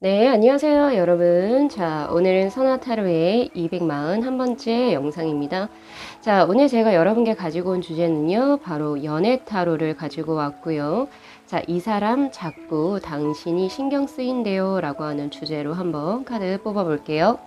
네, 안녕하세요, 여러분. 자, 오늘은 선화타로의 241번째 영상입니다. 자, 오늘 제가 여러분께 가지고 온 주제는요, 바로 연애타로를 가지고 왔고요. 자, 이 사람 자꾸 당신이 신경 쓰인대요 라고 하는 주제로 한번 카드 뽑아볼게요.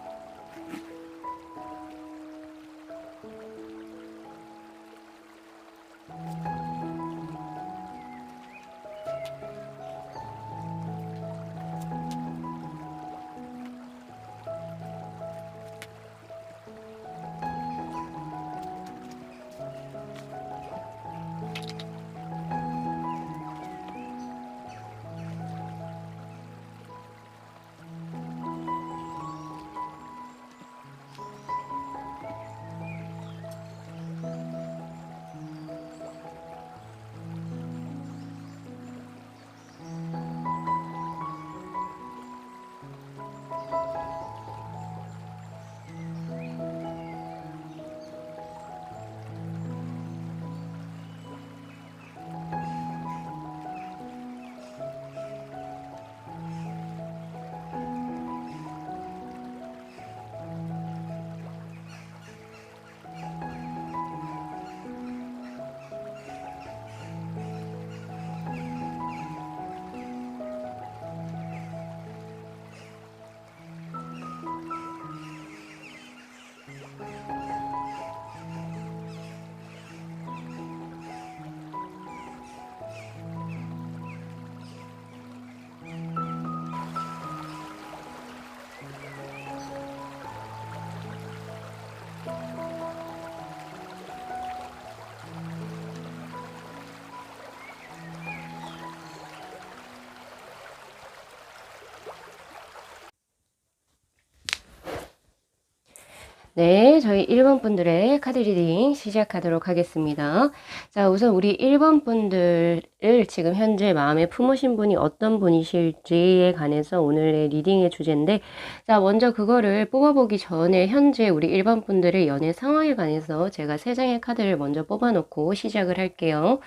네, 저희 1번 분들의 카드 리딩 시작하도록 하겠습니다. 자, 우선 우리 1번 분들을 지금 현재 마음에 품으신 분이 어떤 분이실지에 관해서 오늘의 리딩의 주제인데, 자, 먼저 그거를 뽑아보기 전에 현재 우리 1번 분들의 연애 상황에 관해서 제가 3장의 카드를 먼저 뽑아놓고 시작을 할게요.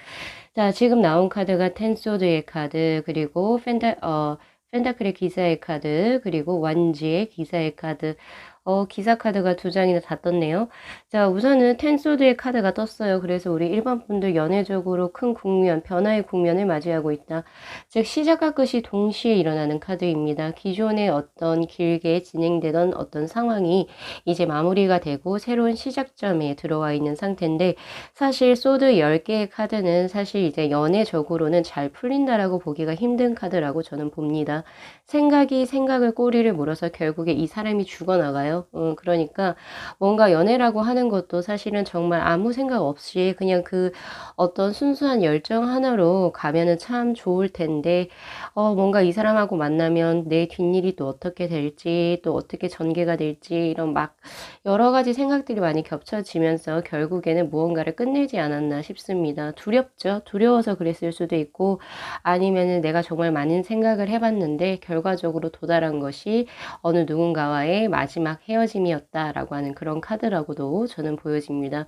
자, 지금 나온 카드가 텐소드의 카드, 그리고 펜타클의 기사의 카드, 그리고 완지의 기사의 카드, 기사 카드가 2장이나 다 떴네요. 자, 우선은 텐소드의 카드가 떴어요. 그래서 우리 일반 분들 연애적으로 큰 국면, 변화의 국면을 맞이하고 있다. 즉, 시작과 끝이 동시에 일어나는 카드입니다. 기존에 어떤 길게 진행되던 어떤 상황이 이제 마무리가 되고 새로운 시작점에 들어와 있는 상태인데, 사실 소드 10개의 카드는 사실 이제 연애적으로는 잘 풀린다라고 보기가 힘든 카드라고 저는 봅니다. 생각이 생각을 꼬리를 물어서 결국에 이 사람이 죽어나가요. 그러니까 뭔가 연애라고 하는 것도 사실은 정말 아무 생각 없이 그냥 그 어떤 순수한 열정 하나로 가면은 참 좋을 텐데, 뭔가 이 사람하고 만나면 내 뒷일이 또 어떻게 될지, 또 어떻게 전개가 될지, 이런 막 여러 가지 생각들이 많이 겹쳐지면서 결국에는 무언가를 끝내지 않았나 싶습니다. 두렵죠. 두려워서 그랬을 수도 있고, 아니면은 내가 정말 많은 생각을 해봤는데, 결과적으로 도달한 것이 어느 누군가와의 마지막 헤어짐이었다라고 하는 그런 카드라고도 저는 보여집니다.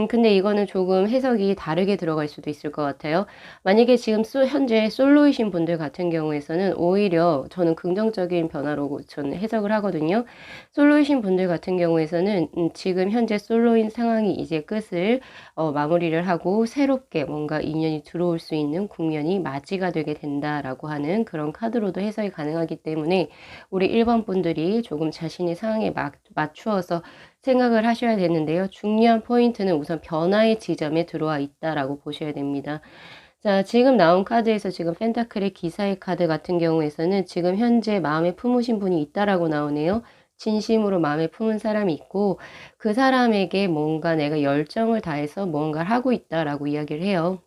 근데 이거는 조금 해석이 다르게 들어갈 수도 있을 것 같아요. 만약에 지금 현재 솔로이신 분들 같은 경우에서는 오히려 저는 긍정적인 변화로 저는 해석을 하거든요. 솔로이신 분들 같은 경우에서는 지금 현재 솔로인 상황이 이제 끝을 마무리를 하고 새롭게 뭔가 인연이 들어올 수 있는 국면이 맞이가 되게 된다라고 하는 그런 카드로도 해석이 가능하기 때문에 우리 1번 분들이 조금 자신의 상황에 맞추어서 생각을 하셔야 되는데요. 중요한 포인트는 우선 변화의 지점에 들어와 있다라고 보셔야 됩니다. 자, 지금 나온 카드에서 지금 펜타클의 기사의 카드 같은 경우에서는 지금 현재 마음에 품으신 분이 있다라고 나오네요. 진심으로 마음에 품은 사람이 있고 그 사람에게 뭔가 내가 열정을 다해서 뭔가를 하고 있다라고 이야기를 해요.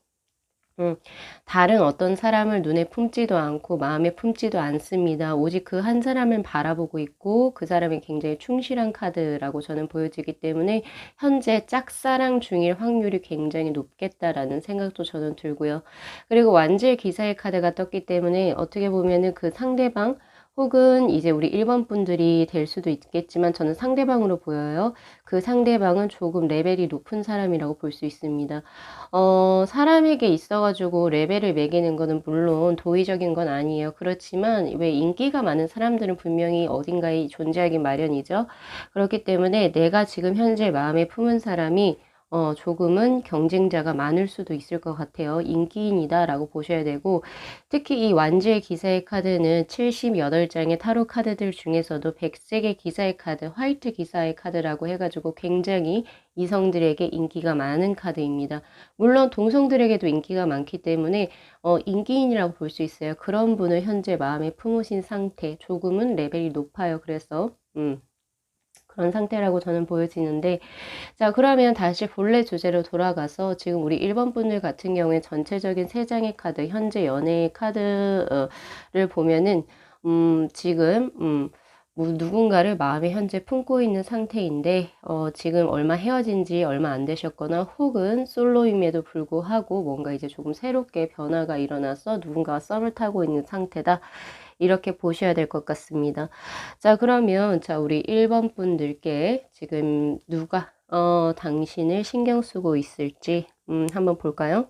다른 어떤 사람을 눈에 품지도 않고 마음에 품지도 않습니다. 오직 그 한 사람을 바라보고 있고 그 사람이 굉장히 충실한 카드라고 저는 보여지기 때문에 현재 짝사랑 중일 확률이 굉장히 높겠다라는 생각도 저는 들고요. 그리고 완질 기사의 카드가 떴기 때문에 어떻게 보면은 그 상대방 혹은 이제 우리 1번 분들이 될 수도 있겠지만 저는 상대방으로 보여요. 그 상대방은 조금 레벨이 높은 사람이라고 볼 수 있습니다. 사람에게 있어 가지고 레벨을 매기는 거는 물론 도의적인 건 아니에요. 그렇지만 왜 인기가 많은 사람들은 분명히 어딘가에 존재하기 마련이죠. 그렇기 때문에 내가 지금 현재 마음에 품은 사람이 조금은 경쟁자가 많을 수도 있을 것 같아요. 인기인이다라고 보셔야 되고, 특히 이 완주의 기사의 카드는 78장의 타로 카드들 중에서도 백색의 기사의 카드, 화이트 기사의 카드라고 해가지고 굉장히 이성들에게 인기가 많은 카드입니다. 물론 동성들에게도 인기가 많기 때문에 인기인이라고 볼 수 있어요. 그런 분을 현재 마음에 품으신 상태, 조금은 레벨이 높아요. 그래서 그런 상태라고 저는 보여지는데, 자, 그러면 다시 본래 주제로 돌아가서 지금 우리 1번 분들 같은 경우에 전체적인 3장의 카드, 현재 연애의 카드를 보면은, 지금, 누군가를 마음에 현재 품고 있는 상태인데, 지금 얼마 헤어진 지 얼마 안 되셨거나, 혹은 솔로임에도 불구하고 뭔가 이제 조금 새롭게 변화가 일어나서 누군가와 썸을 타고 있는 상태다. 이렇게 보셔야 될 것 같습니다. 자, 그러면, 자, 우리 1번 분들께 지금 누가, 당신을 신경 쓰고 있을지, 한번 볼까요?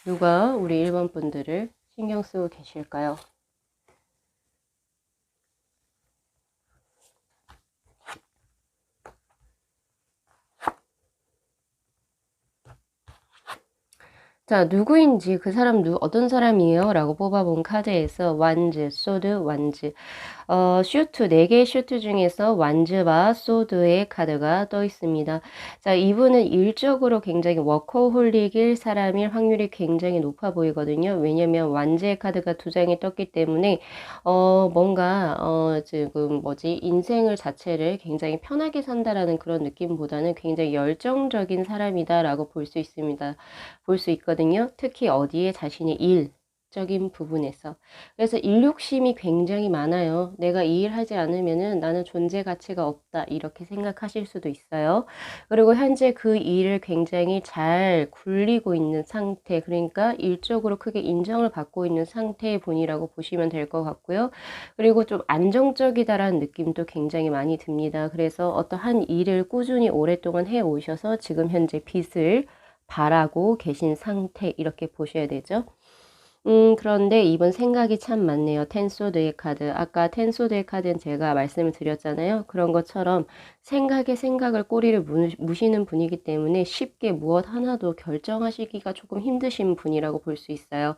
누가 우리 1번 분들을 신경 쓰고 계실까요? 자, 누구인지 그 사람 어떤 사람이에요? 라고 뽑아본 카드에서 완즈, 소드, 완즈. 슈트, 4개의 슈트 중에서 완즈와 소드의 카드가 떠 있습니다. 자, 이분은 일적으로 굉장히 워커홀릭일 사람일 확률이 굉장히 높아 보이거든요. 왜냐면 완즈의 카드가 2장이 떴기 때문에, 뭔가, 지금 인생을 자체를 굉장히 편하게 산다라는 그런 느낌보다는 굉장히 열정적인 사람이다라고 볼 수 있습니다. 볼 수 있거든요. 특히 어디에 자신의 일적인 부분에서. 그래서 일 욕심이 굉장히 많아요. 내가 이 일 하지 않으면은 나는 존재 가치가 없다. 이렇게 생각하실 수도 있어요. 그리고 현재 그 일을 굉장히 잘 굴리고 있는 상태. 그러니까 일적으로 크게 인정을 받고 있는 상태의 분이라고 보시면 될 것 같고요. 그리고 좀 안정적이다라는 느낌도 굉장히 많이 듭니다. 그래서 어떠한 일을 꾸준히 오랫동안 해 오셔서 지금 현재 빚을 바라고 계신 상태 이렇게 보셔야 되죠. 그런데 이번 생각이 참 많네요. 텐소드의 카드. 아까 텐소드의 카드는 제가 말씀을 드렸잖아요. 그런 것처럼 생각에 생각을 꼬리를 무시는 분이기 때문에 쉽게 무엇 하나도 결정하시기가 조금 힘드신 분이라고 볼 수 있어요.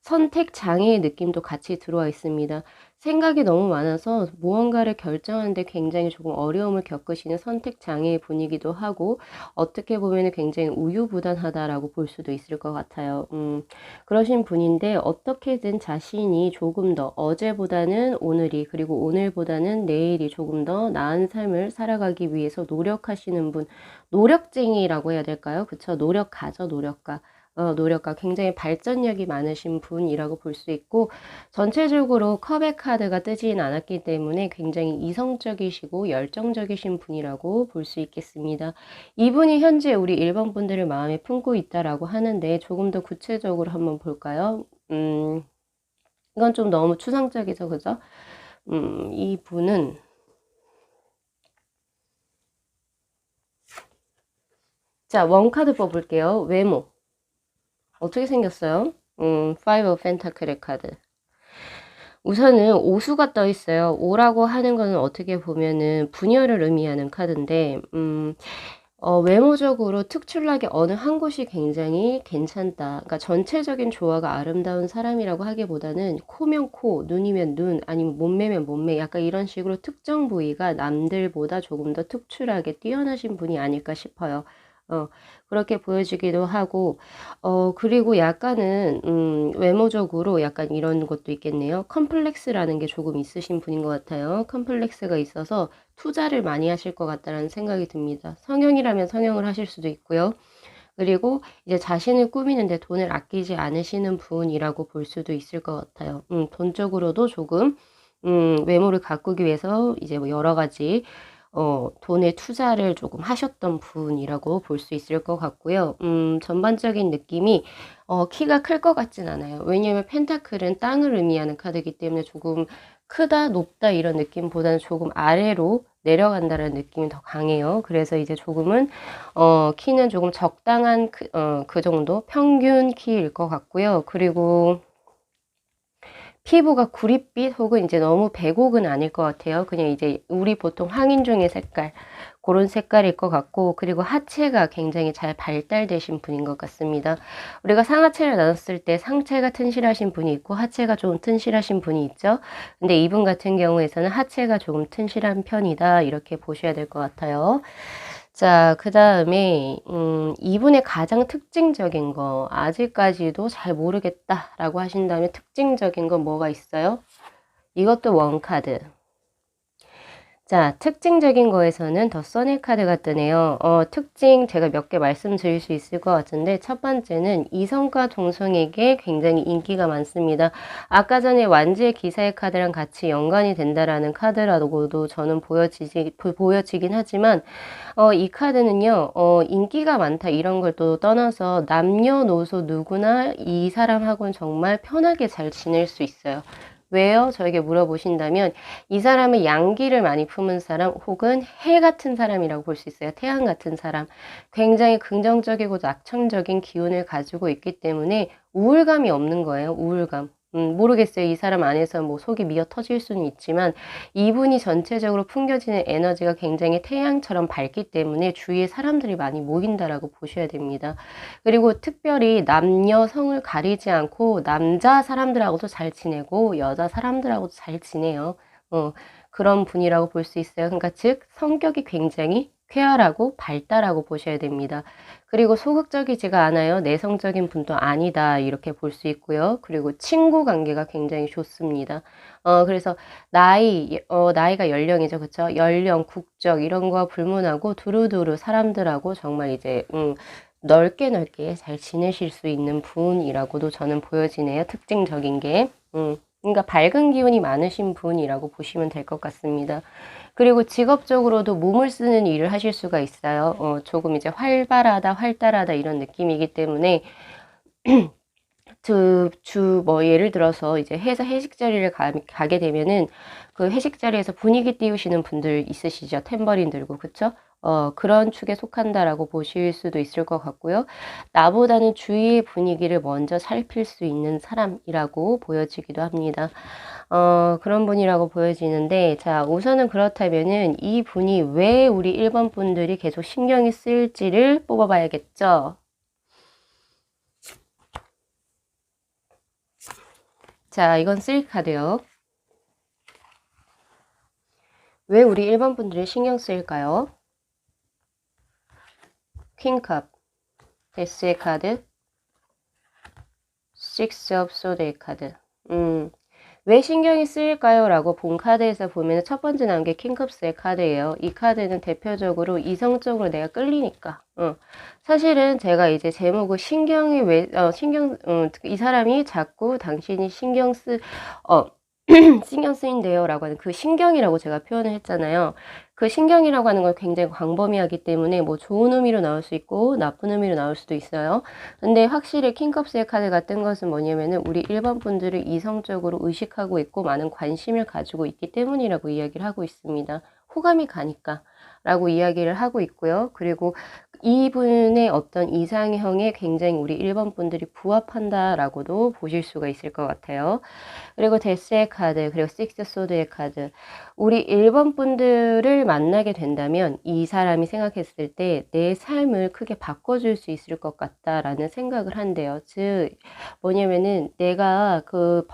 선택 장애의 느낌도 같이 들어와 있습니다. 생각이 너무 많아서 무언가를 결정하는데 굉장히 조금 어려움을 겪으시는 선택 장애의 분이기도 하고 어떻게 보면 굉장히 우유부단하다라고 볼 수도 있을 것 같아요. 그러신 분인데 어떻게든 자신이 조금 더 어제보다는 오늘이 그리고 오늘보다는 내일이 조금 더 나은 삶을 살아가기 위해서 노력하시는 분, 노력쟁이라고 해야 될까요? 그쵸? 노력가죠, 노력가. 노력가 굉장히 발전력이 많으신 분이라고 볼 수 있고 전체적으로 컵의 카드가 뜨진 않았기 때문에 굉장히 이성적이시고 열정적이신 분이라고 볼 수 있겠습니다. 이분이 현재 우리 1번 분들을 마음에 품고 있다라고 하는데 조금 더 구체적으로 한번 볼까요? 이건 좀 너무 추상적이죠, 그죠? 이분은 자, 원카드 뽑을게요. 외모. 어떻게 생겼어요? Five of Pentacle의 카드. 우선은 오수가 떠 있어요. 오라고 하는 거는 어떻게 보면은 분열을 의미하는 카드인데, 외모적으로 특출나게 어느 한 곳이 굉장히 괜찮다. 그러니까 전체적인 조화가 아름다운 사람이라고 하기보다는 코면 코, 눈이면 눈, 아니면 몸매면 몸매, 약간 이런 식으로 특정 부위가 남들보다 조금 더 특출하게 뛰어나신 분이 아닐까 싶어요. 그렇게 보여지기도 하고, 그리고 약간은, 외모적으로 약간 이런 것도 있겠네요. 컴플렉스라는 게 조금 있으신 분인 것 같아요. 컴플렉스가 있어서 투자를 많이 하실 것 같다는 생각이 듭니다. 성형이라면 성형을 하실 수도 있고요. 그리고 이제 자신을 꾸미는데 돈을 아끼지 않으시는 분이라고 볼 수도 있을 것 같아요. 돈적으로도 조금, 외모를 가꾸기 위해서 이제 뭐 여러 가지 돈의 투자를 조금 하셨던 분이라고 볼 수 있을 것 같고요. 전반적인 느낌이 키가 클 것 같진 않아요. 왜냐면 펜타클은 땅을 의미하는 카드이기 때문에 조금 크다, 높다 이런 느낌보다는 조금 아래로 내려간다는 느낌이 더 강해요. 그래서 이제 조금은 키는 조금 적당한 그 정도 평균 키일 것 같고요. 그리고 피부가 구릿빛 혹은 이제 너무 백옥은 아닐 것 같아요. 그냥 이제 우리 보통 황인종의 색깔 고런 색깔일 것 같고, 그리고 하체가 굉장히 잘 발달되신 분인 것 같습니다. 우리가 상하체를 나눴을 때 상체가 튼실하신 분이 있고 하체가 조금 튼실하신 분이 있죠. 근데 이분 같은 경우에서는 하체가 조금 튼실한 편이다 이렇게 보셔야 될 것 같아요. 자, 그 다음에 이분의 가장 특징적인 거, 아직까지도 잘 모르겠다라고 하신다면 특징적인 건 뭐가 있어요? 이것도 원카드. 자, 특징적인 거에서는 더 써니 카드가 뜨네요. 특징 제가 몇 개 말씀드릴 수 있을 것 같은데, 첫 번째는 이성과 동성에게 굉장히 인기가 많습니다. 아까 전에 완지의 기사의 카드랑 같이 연관이 된다라는 카드라고도 저는 보여지긴 하지만, 이 카드는요, 인기가 많다 이런 걸 또 떠나서 남녀노소 누구나 이 사람하고는 정말 편하게 잘 지낼 수 있어요. 왜요? 저에게 물어보신다면 이 사람은 양기를 많이 품은 사람 혹은 해 같은 사람이라고 볼 수 있어요. 태양 같은 사람. 굉장히 긍정적이고 낙천적인 기운을 가지고 있기 때문에 우울감이 없는 거예요. 우울감. 모르겠어요. 이 사람 안에서 뭐 속이 미어 터질 수는 있지만 이분이 전체적으로 풍겨지는 에너지가 굉장히 태양처럼 밝기 때문에 주위에 사람들이 많이 모인다라고 보셔야 됩니다. 그리고 특별히 남녀 성을 가리지 않고 남자 사람들하고도 잘 지내고 여자 사람들하고도 잘 지내요. 그런 분이라고 볼 수 있어요. 그러니까 즉 성격이 굉장히 쾌활하고 밝다라고 보셔야 됩니다. 그리고 소극적이지가 않아요. 내성적인 분도 아니다 이렇게 볼 수 있고요. 그리고 친구 관계가 굉장히 좋습니다. 그래서 나이가 연령이죠. 그쵸? 연령, 국적 이런 거와 불문하고 두루두루 사람들하고 정말 이제 넓게 넓게 잘 지내실 수 있는 분이라고도 저는 보여지네요. 특징적인 게. 그러니까 밝은 기운이 많으신 분이라고 보시면 될 것 같습니다. 그리고 직업적으로도 몸을 쓰는 일을 하실 수가 있어요. 조금 이제 활발하다, 활달하다 이런 느낌이기 때문에 뭐 예를 들어서 이제 회사 회식 자리를 가게 되면은 그 회식 자리에서 분위기 띄우시는 분들 있으시죠? 탬버린 들고, 그쵸? 그런 축에 속한다라고 보실 수도 있을 것 같고요. 나보다는 주위의 분위기를 먼저 살필 수 있는 사람이라고 보여지기도 합니다. 그런 분이라고 보여지는데, 자, 우선은 그렇다면은 이 분이 왜 우리 1번 분들이 계속 신경이 쓰일지를 뽑아봐야겠죠? 자, 이건 3카드요. 왜 우리 1번 분들이 신경 쓰일까요? 퀸컵, 데스의 카드, 식스 업 소드의 카드. 왜 신경이 쓰일까요? 라고 본 카드에서 보면 첫 번째 나온 게 킹컵스의 카드예요. 이 카드는 대표적으로 이성적으로 내가 끌리니까. 사실은 제가 이제 제목을 이 사람이 자꾸 당신이 신경 쓰인대요 라고 하는 그 신경이라고 제가 표현을 했잖아요. 그 신경이라고 하는 걸 굉장히 광범위하기 때문에 뭐 좋은 의미로 나올 수 있고 나쁜 의미로 나올 수도 있어요. 근데 확실히 킹컵스의 카드가 뜬 것은 뭐냐면은 우리 1번 분들을 이성적으로 의식하고 있고 많은 관심을 가지고 있기 때문이라고 이야기를 하고 있습니다. 호감이 가니까 라고 이야기를 하고 있고요. 그리고 이분의 어떤 이상형에 굉장히 우리 1번 분들이 부합한다라고도 보실 수가 있을 것 같아요. 그리고 데스의 카드, 그리고 식스 소드의 카드. 우리 1번 분들을 만나게 된다면 이 사람이 생각했을 때 내 삶을 크게 바꿔줄 수 있을 것 같다라는 생각을 한대요. 즉, 뭐냐면은 내가 그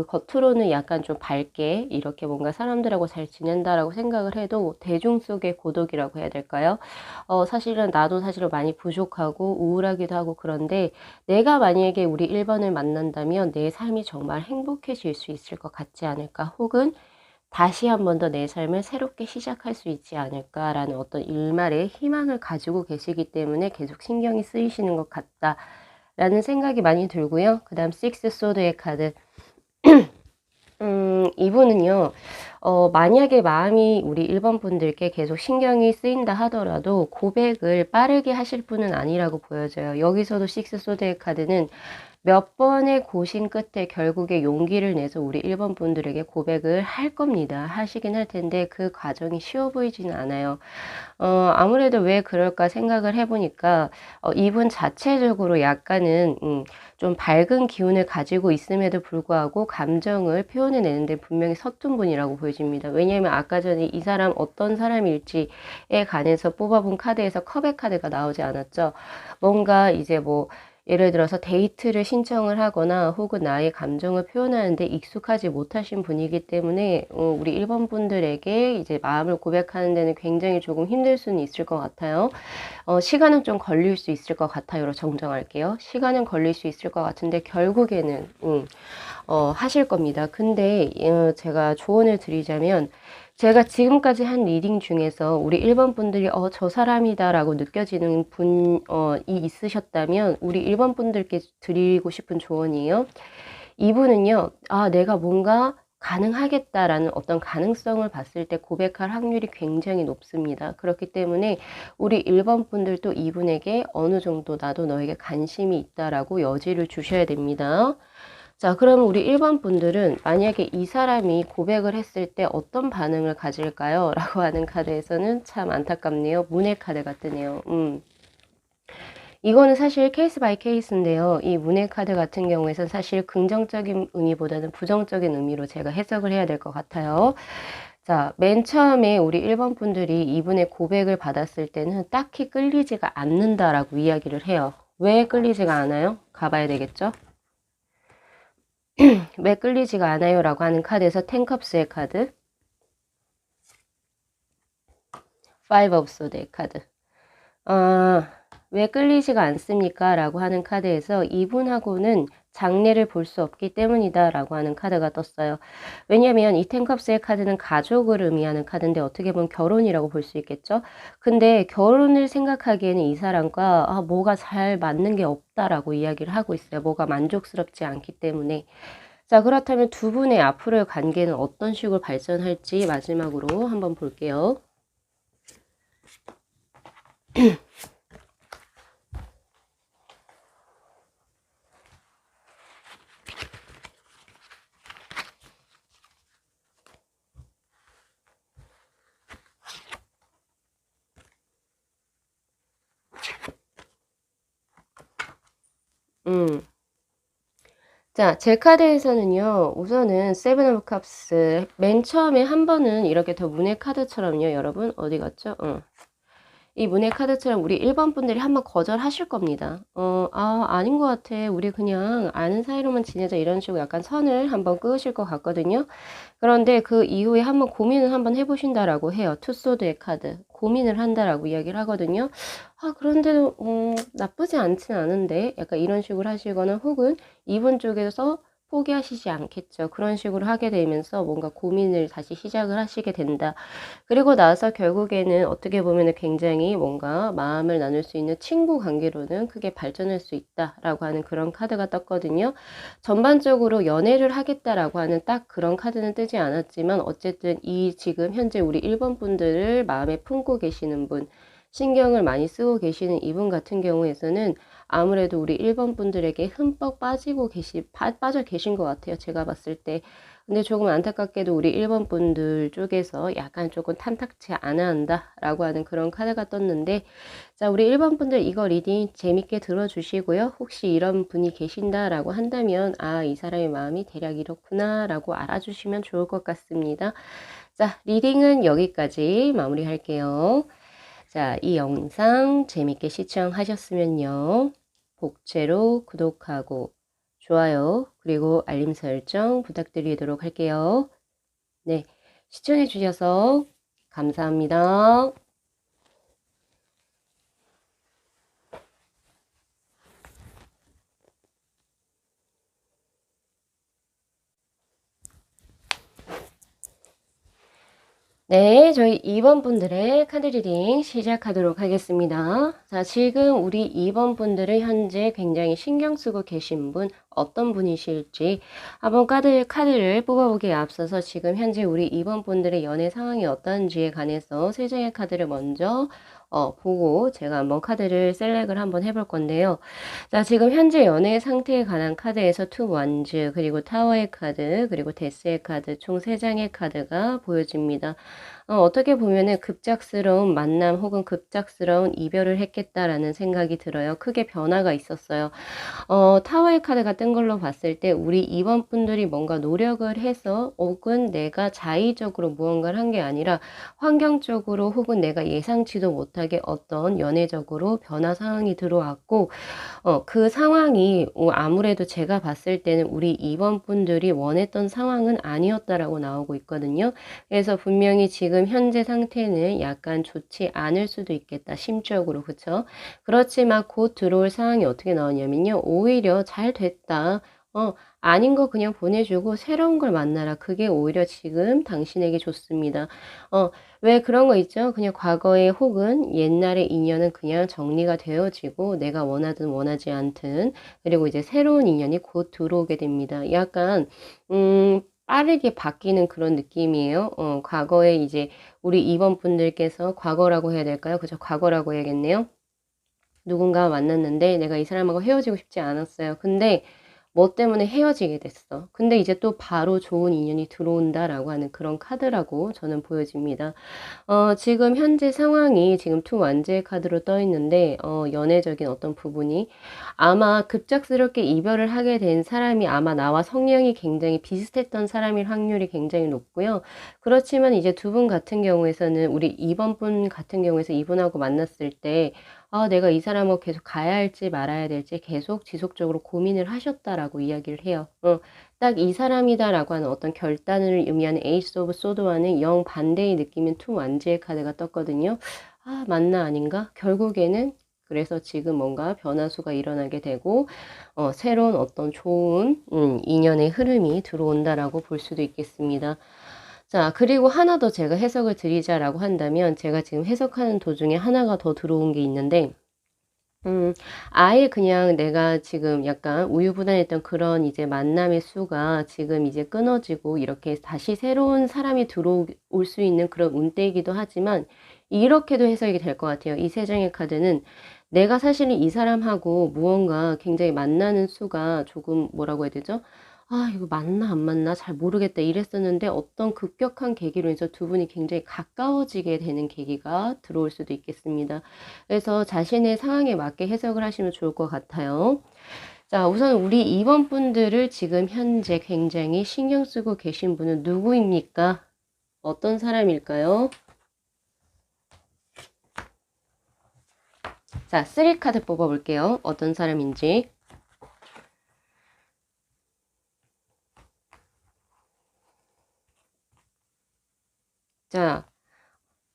겉으로는 약간 좀 밝게 이렇게 뭔가 사람들하고 잘 지낸다라고 생각을 해도 대중 속의 고독이라고 해야 될까요? 사실은 나도 사실은 많이 부족하고 우울하기도 하고 그런데 내가 만약에 우리 1번을 만난다면 내 삶이 정말 행복해질 수 있을 것 같지 않을까? 혹은 다시 한 번 더 내 삶을 새롭게 시작할 수 있지 않을까라는 어떤 일말의 희망을 가지고 계시기 때문에 계속 신경이 쓰이시는 것 같다라는 생각이 많이 들고요. 그 다음 식스 소드의 카드. 이분은요, 만약에 마음이 우리 1번 분들께 계속 신경이 쓰인다 하더라도 고백을 빠르게 하실 분은 아니라고 보여져요. 여기서도 식스 소드의 카드는 몇 번의 고심 끝에 결국에 용기를 내서 우리 1번 분들에게 고백을 할 겁니다. 하시긴 할 텐데 그 과정이 쉬워 보이지는 않아요. 아무래도 왜 그럴까 생각을 해보니까 이분 자체적으로 약간은 좀 밝은 기운을 가지고 있음에도 불구하고 감정을 표현해내는데 분명히 서툰 분이라고 보여집니다. 왜냐하면 아까 전에 이 사람 어떤 사람일지에 관해서 뽑아본 카드에서 컵의 카드가 나오지 않았죠. 뭔가 이제 뭐 예를 들어서 데이트를 신청을 하거나 혹은 나의 감정을 표현하는데 익숙하지 못하신 분이기 때문에 우리 1번 분들에게 이제 마음을 고백하는 데는 굉장히 조금 힘들 수는 있을 것 같아요. 시간은 좀 걸릴 수 있을 것 같아요로 정정할게요. 시간은 걸릴 수 있을 것 같은데 결국에는 하실 겁니다. 근데 제가 조언을 드리자면 제가 지금까지 한 리딩 중에서 우리 1번 분들이 저 사람이다라고 느껴지는 분이 있으셨다면 우리 1번 분들께 드리고 싶은 조언이에요. 이분은요, 내가 뭔가 가능하겠다라는 어떤 가능성을 봤을 때 고백할 확률이 굉장히 높습니다. 그렇기 때문에 우리 1번 분들도 이분에게 어느 정도 나도 너에게 관심이 있다라고 여지를 주셔야 됩니다. 자, 그럼 우리 1번 분들은 만약에 이 사람이 고백을 했을 때 어떤 반응을 가질까요? 라고 하는 카드에서는 참 안타깝네요. 문의 카드가 뜨네요. 이거는 사실 케이스 바이 케이스인데요. 이 문의 카드 같은 경우에는 사실 긍정적인 의미보다는 부정적인 의미로 제가 해석을 해야 될 것 같아요. 자, 맨 처음에 우리 1번 분들이 이분의 고백을 받았을 때는 딱히 끌리지가 않는다라고 이야기를 해요. 왜 끌리지가 않아요? 가봐야 되겠죠? 왜 끌리지가 않아요? 라고 하는 카드에서 텐컵스의 카드, 파이브 오브 소드의 카드. 왜 끌리지가 않습니까? 라고 하는 카드에서 이분하고는 장래를 볼 수 없기 때문이다 라고 하는 카드가 떴어요. 왜냐면 이 텐컵스의 카드는 가족을 의미하는 카드인데 어떻게 보면 결혼이라고 볼 수 있겠죠. 근데 결혼을 생각하기에는 이 사람과 뭐가 잘 맞는 게 없다라고 이야기를 하고 있어요. 뭐가 만족스럽지 않기 때문에. 자, 그렇다면 두 분의 앞으로의 관계는 어떤 식으로 발전할지 마지막으로 한번 볼게요. 음. 자, 제 카드에서는요, 우선은 세븐 오브 컵스, 맨 처음에 한 번은 이렇게 더 문의 카드처럼요, 여러분, 어디 갔죠? 이 문의 카드처럼 우리 1번 분들이 한번 거절하실 겁니다. 아닌 것 같아. 우리 그냥 아는 사이로만 지내자 이런 식으로 약간 선을 한번 끄으실 것 같거든요. 그런데 그 이후에 한번 고민을 한번 해보신다라고 해요. 투소드의 카드. 고민을 한다라고 이야기를 하거든요. 그런데도 나쁘지 않진 않은데 약간 이런 식으로 하시거나 혹은 이분 쪽에서 포기하시지 않겠죠. 그런 식으로 하게 되면서 뭔가 고민을 다시 시작을 하시게 된다. 그리고 나서 결국에는 어떻게 보면 굉장히 뭔가 마음을 나눌 수 있는 친구 관계로는 크게 발전할 수 있다라고 하는 그런 카드가 떴거든요. 전반적으로 연애를 하겠다라고 하는 딱 그런 카드는 뜨지 않았지만 어쨌든 이 지금 현재 우리 1번 분들을 마음에 품고 계시는 분, 신경을 많이 쓰고 계시는 이분 같은 경우에서는 아무래도 우리 1번 분들에게 흠뻑 빠져 계신 것 같아요. 제가 봤을 때. 근데 조금 안타깝게도 우리 1번 분들 쪽에서 약간 조금 탐탁치 않아 한다 라고 하는 그런 카드가 떴는데, 자, 우리 1번 분들 이거 리딩 재밌게 들어주시고요. 혹시 이런 분이 계신다 라고 한다면 이 사람의 마음이 대략 이렇구나 라고 알아주시면 좋을 것 같습니다. 자, 리딩은 여기까지 마무리할게요. 자, 이 영상 재밌게 시청하셨으면요. 복채로 구독하고 좋아요 그리고 알림 설정 부탁드리도록 할게요. 네, 시청해 주셔서 감사합니다. 네, 저희 2번 분들의 카드 리딩 시작하도록 하겠습니다. 자, 지금 우리 2번 분들은 현재 굉장히 신경 쓰고 계신 분, 어떤 분이실지 한번 카드를 뽑아보기에 앞서서 지금 현재 우리 2번 분들의 연애 상황이 어떤지에 관해서 세 장의 카드를 먼저 보고 제가 한번 카드를 셀렉을 한번 해볼 건데요. 자, 지금 현재 연애 상태에 관한 카드에서 투 원즈, 그리고 타워의 카드, 그리고 데스의 카드, 총 3장의 카드가 보여집니다. 어떻게 보면은 급작스러운 만남 혹은 급작스러운 이별을 했겠다라는 생각이 들어요. 크게 변화가 있었어요. 타워의 카드가 뜬 걸로 봤을 때 우리 2번 분들이 뭔가 노력을 해서 혹은 내가 자의적으로 무언가를 한 게 아니라 환경적으로 혹은 내가 예상치도 못하게 어떤 연애적으로 변화 상황이 들어왔고 그 상황이 아무래도 제가 봤을 때는 우리 2번 분들이 원했던 상황은 아니었다라고 나오고 있거든요. 그래서 분명히 지금 현재 상태는 약간 좋지 않을 수도 있겠다. 심적으로. 그쵸? 그렇지만 곧 들어올 상황이 어떻게 나오냐면요. 오히려 잘 됐다. 아닌 거 그냥 보내주고 새로운 걸 만나라. 그게 오히려 지금 당신에게 좋습니다. 왜 그런 거 있죠? 그냥 과거에 혹은 옛날의 인연은 그냥 정리가 되어지고 내가 원하든 원하지 않든 그리고 이제 새로운 인연이 곧 들어오게 됩니다. 약간 빠르게 바뀌는 그런 느낌이에요. 과거에 이제 우리 2번 분들께서 과거라고 해야 될까요? 그죠? 과거라고 해야겠네요. 누군가 만났는데 내가 이 사람하고 헤어지고 싶지 않았어요. 근데 뭐 때문에 헤어지게 됐어. 근데 이제 또 바로 좋은 인연이 들어온다라고 하는 그런 카드라고 저는 보여집니다. 지금 현재 상황이 지금 투 완제의 카드로 떠 있는데, 연애적인 어떤 부분이 아마 급작스럽게 이별을 하게 된 사람이 아마 나와 성향이 굉장히 비슷했던 사람일 확률이 굉장히 높고요. 그렇지만 이제 두 분 같은 경우에서는 우리 2번 분 같은 경우에서 이분하고 만났을 때 내가 이 사람하고 계속 가야 할지 말아야 될지 계속 지속적으로 고민을 하셨다라고 이야기를 해요. 딱 이 사람이다라고 하는 어떤 결단을 의미하는 에이스 오브 소드와는 영 반대의 느낌인 투 완지의 카드가 떴거든요. 맞나 아닌가? 결국에는 그래서 지금 뭔가 변화수가 일어나게 되고 새로운 어떤 좋은 인연의 흐름이 들어온다라고 볼 수도 있겠습니다. 자, 그리고 하나 더 제가 해석을 드리자라고 한다면 제가 지금 해석하는 도중에 하나가 더 들어온 게 있는데 아예 그냥 내가 지금 약간 우유부단했던 그런 이제 만남의 수가 지금 이제 끊어지고 이렇게 다시 새로운 사람이 들어올 수 있는 그런 운대이기도 하지만 이렇게도 해석이 될 것 같아요. 이 세 장의 카드는 내가 사실은 이 사람하고 무언가 굉장히 만나는 수가 조금 뭐라고 해야 되죠? 이거 맞나 안 맞나 잘 모르겠다 이랬었는데 어떤 급격한 계기로 해서 두 분이 굉장히 가까워지게 되는 계기가 들어올 수도 있겠습니다. 그래서 자신의 상황에 맞게 해석을 하시면 좋을 것 같아요. 자, 우선 우리 2번 분들을 지금 현재 굉장히 신경 쓰고 계신 분은 누구입니까? 어떤 사람일까요? 자, 3카드 뽑아볼게요. 어떤 사람인지. 자,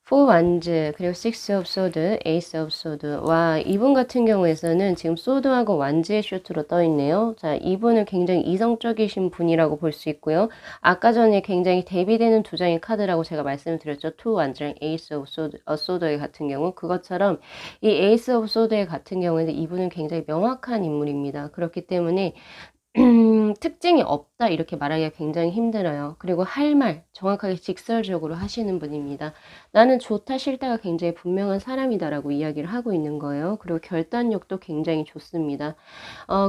4 완즈, 그리고 6 of sword, ace of sword. 와, 이분 같은 경우에서는 지금 소드하고 완즈의 슈트로 떠 있네요. 자, 이분은 굉장히 이성적이신 분이라고 볼 수 있고요. 아까 전에 굉장히 대비되는 두 장의 카드라고 제가 말씀을 드렸죠. 2 완즈랑 ace of sword 같은 경우. 그것처럼 이 ace of sword 같은 경우에는 이분은 굉장히 명확한 인물입니다. 그렇기 때문에 특징이 없다 이렇게 말하기가 굉장히 힘들어요. 그리고 할 말 정확하게 직설적으로 하시는 분입니다. 나는 좋다 싫다가 굉장히 분명한 사람이다라고 이야기를 하고 있는 거예요. 그리고 결단력도 굉장히 좋습니다.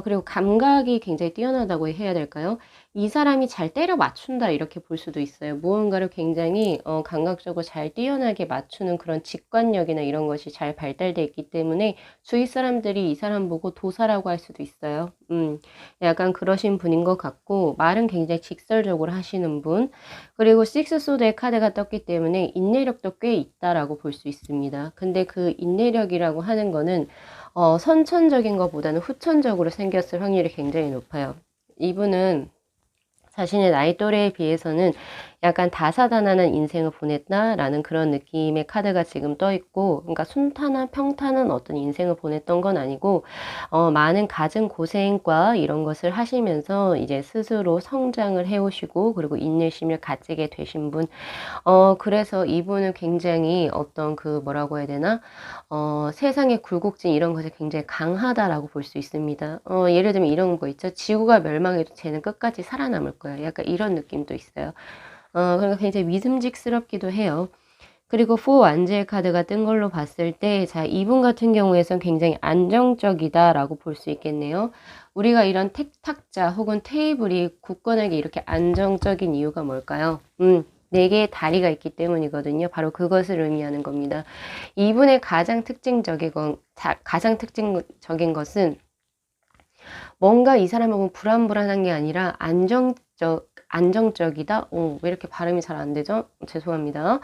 그리고 감각이 굉장히 뛰어나다고 해야 될까요? 이 사람이 잘 때려 맞춘다 이렇게 볼 수도 있어요. 무언가를 굉장히 감각적으로 잘 뛰어나게 맞추는 그런 직관력이나 이런 것이 잘 발달되어 있기 때문에 주위 사람들이 이 사람 보고 도사라고 할 수도 있어요. 약간 그러신 분인 것 같고 말은 굉장히 직설적으로 하시는 분. 그리고 식스 소드의 카드가 떴기 때문에 인내력도 꽤 있다라고 볼 수 있습니다. 근데 그 인내력이라고 하는 거는 선천적인 것보다는 후천적으로 생겼을 확률이 굉장히 높아요. 이분은 자신의 나이 또래에 비해서는 약간 다사다난한 인생을 보냈다라는 그런 느낌의 카드가 지금 떠 있고, 그러니까 순탄한 평탄한 어떤 인생을 보냈던 건 아니고, 많은 갖은 고생과 이런 것을 하시면서 이제 스스로 성장을 해오시고, 그리고 인내심을 가지게 되신 분. 그래서 이분은 굉장히 어떤 그 뭐라고 해야 되나? 세상의 굴곡진 이런 것에 굉장히 강하다라고 볼 수 있습니다. 예를 들면 이런 거 있죠. 지구가 멸망해도 쟤는 끝까지 살아남을 거야. 약간 이런 느낌도 있어요. 그러니까 굉장히 믿음직스럽기도 해요. 그리고 4 완제의 카드가 뜬 걸로 봤을 때, 자, 이분 같은 경우에선 굉장히 안정적이다라고 볼 수 있겠네요. 우리가 이런 탁자 혹은 테이블이 굳건하게 이렇게 안정적인 이유가 뭘까요? 4개의 다리가 있기 때문이거든요. 바로 그것을 의미하는 겁니다. 이분의 가장 특징적인 것은 뭔가 이 사람을 보면 불안불안한 게 아니라 안정적이다? 왜 이렇게 발음이 잘 안 되죠? 죄송합니다.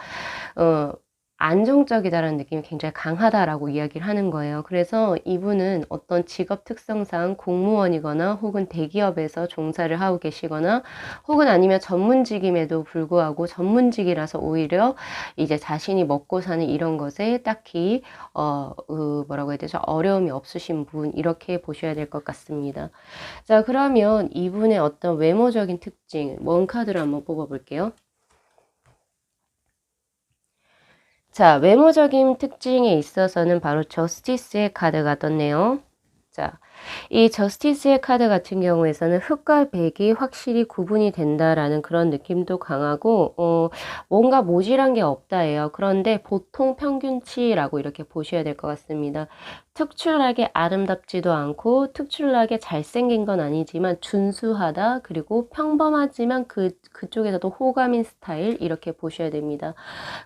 안정적이다라는 느낌이 굉장히 강하다라고 이야기를 하는 거예요. 그래서 이분은 어떤 직업 특성상 공무원이거나 혹은 대기업에서 종사를 하고 계시거나 혹은 아니면 전문직임에도 불구하고 전문직이라서 오히려 이제 자신이 먹고 사는 이런 것에 딱히 뭐라고 해야 되죠? 어려움이 없으신 분, 이렇게 보셔야 될 것 같습니다. 자, 그러면 이분의 어떤 외모적인 특징, 원 카드를 한번 뽑아볼게요. 자, 외모적인 특징에 있어서는 바로 저스티스의 카드가 떴네요. 자, 이 저스티스의 카드 같은 경우에서는 흑과 백이 확실히 구분이 된다라는 그런 느낌도 강하고, 뭔가 모질한 게 없다예요. 그런데 보통 평균치라고 이렇게 보셔야 될 것 같습니다. 특출나게 아름답지도 않고 특출나게 잘생긴 건 아니지만 준수하다, 그리고 평범하지만 그쪽에서도 호감인 스타일, 이렇게 보셔야 됩니다.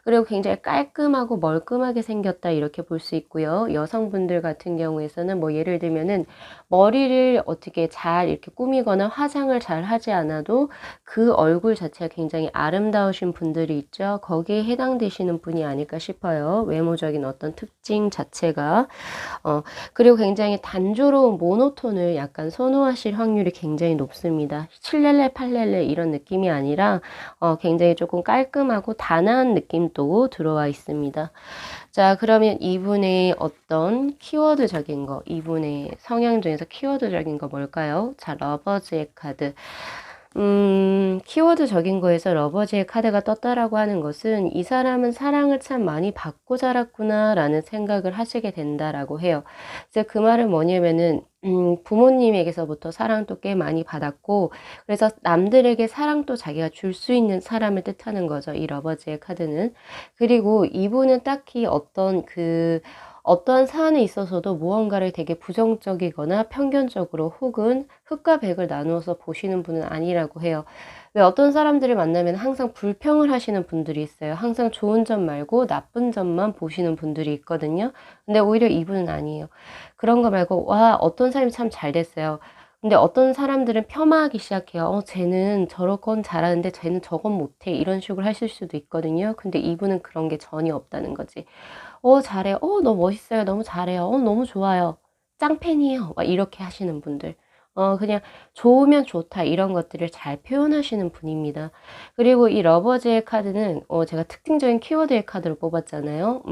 그리고 굉장히 깔끔하고 멀끔하게 생겼다, 이렇게 볼 수 있고요. 여성분들 같은 경우에서는 뭐 예를 들면은 머리를 어떻게 잘 이렇게 꾸미거나 화장을 잘 하지 않아도 그 얼굴 자체가 굉장히 아름다우신 분들이 있죠. 거기에 해당되시는 분이 아닐까 싶어요. 외모적인 어떤 특징 자체가. 그리고 굉장히 단조로운 모노톤을 약간 선호하실 확률이 굉장히 높습니다. 7렐레, 8렐레 이런 느낌이 아니라 굉장히 조금 깔끔하고 단아한 느낌도 들어와 있습니다. 자, 그러면 이분의 어떤 키워드적인 거, 이분의 성향 중에서 키워드적인 거 뭘까요? 자, 러버즈의 카드. 키워드적인 거에서 러버즈의 카드가 떴다라고 하는 것은 이 사람은 사랑을 참 많이 받고 자랐구나 라는 생각을 하시게 된다라고 해요. 그래서 그 말은 뭐냐면은 부모님에게서부터 사랑도 꽤 많이 받았고, 그래서 남들에게 사랑도 자기가 줄 수 있는 사람을 뜻하는 거죠, 이 러버즈의 카드는. 그리고 이분은 딱히 어떠한 사안에 있어서도 무언가를 되게 부정적이거나 편견적으로 혹은 흑과 백을 나누어서 보시는 분은 아니라고 해요. 왜 어떤 사람들을 만나면 항상 불평을 하시는 분들이 있어요. 항상 좋은 점 말고 나쁜 점만 보시는 분들이 있거든요. 근데 오히려 이분은 아니에요. 그런 거 말고, 와, 어떤 사람이 참 잘 됐어요. 근데 어떤 사람들은 폄하하기 시작해요. 쟤는 저건 잘하는데 쟤는 저건 못해. 이런 식으로 하실 수도 있거든요. 근데 이분은 그런 게 전혀 없다는 거지. 잘해요. 너무 멋있어요. 너무 잘해요. 너무 좋아요. 짱팬이에요. 막 이렇게 하시는 분들. 그냥 좋으면 좋다, 이런 것들을 잘 표현하시는 분입니다. 그리고 이 러버즈의 카드는 제가 특징적인 키워드의 카드로 뽑았잖아요.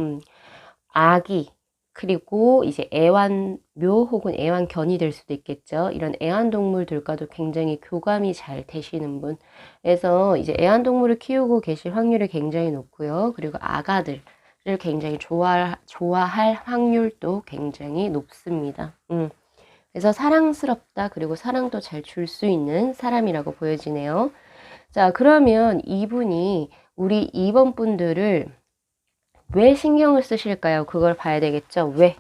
아기, 그리고 이제 애완묘 혹은 애완견이 될 수도 있겠죠. 이런 애완동물들과도 굉장히 교감이 잘 되시는 분. 그래서 이제 애완동물을 키우고 계실 확률이 굉장히 높고요. 그리고 아가들 를 굉장히 좋아할 확률도 굉장히 높습니다. 그래서 사랑스럽다, 그리고 사랑도 잘 줄 수 있는 사람이라고 보여지네요. 자, 그러면 이분이 우리 2번 분들을 왜 신경을 쓰실까요? 그걸 봐야 되겠죠? 왜?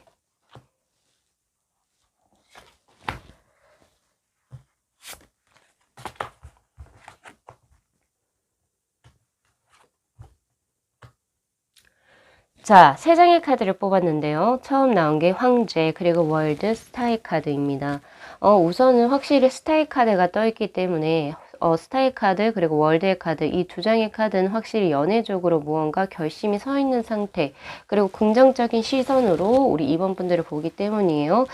자, 세 장의 카드를 뽑았는데요. 처음 나온 게 황제, 그리고 월드, 스타의 카드입니다. 우선은 확실히 스타의 카드가 떠있기 때문에 스타의 카드 그리고 월드의 카드 이 두 장의 카드는 확실히 연애적으로 무언가 결심이 서 있는 상태 그리고 긍정적인 시선으로 우리 2번 분들을 보기 때문이에요.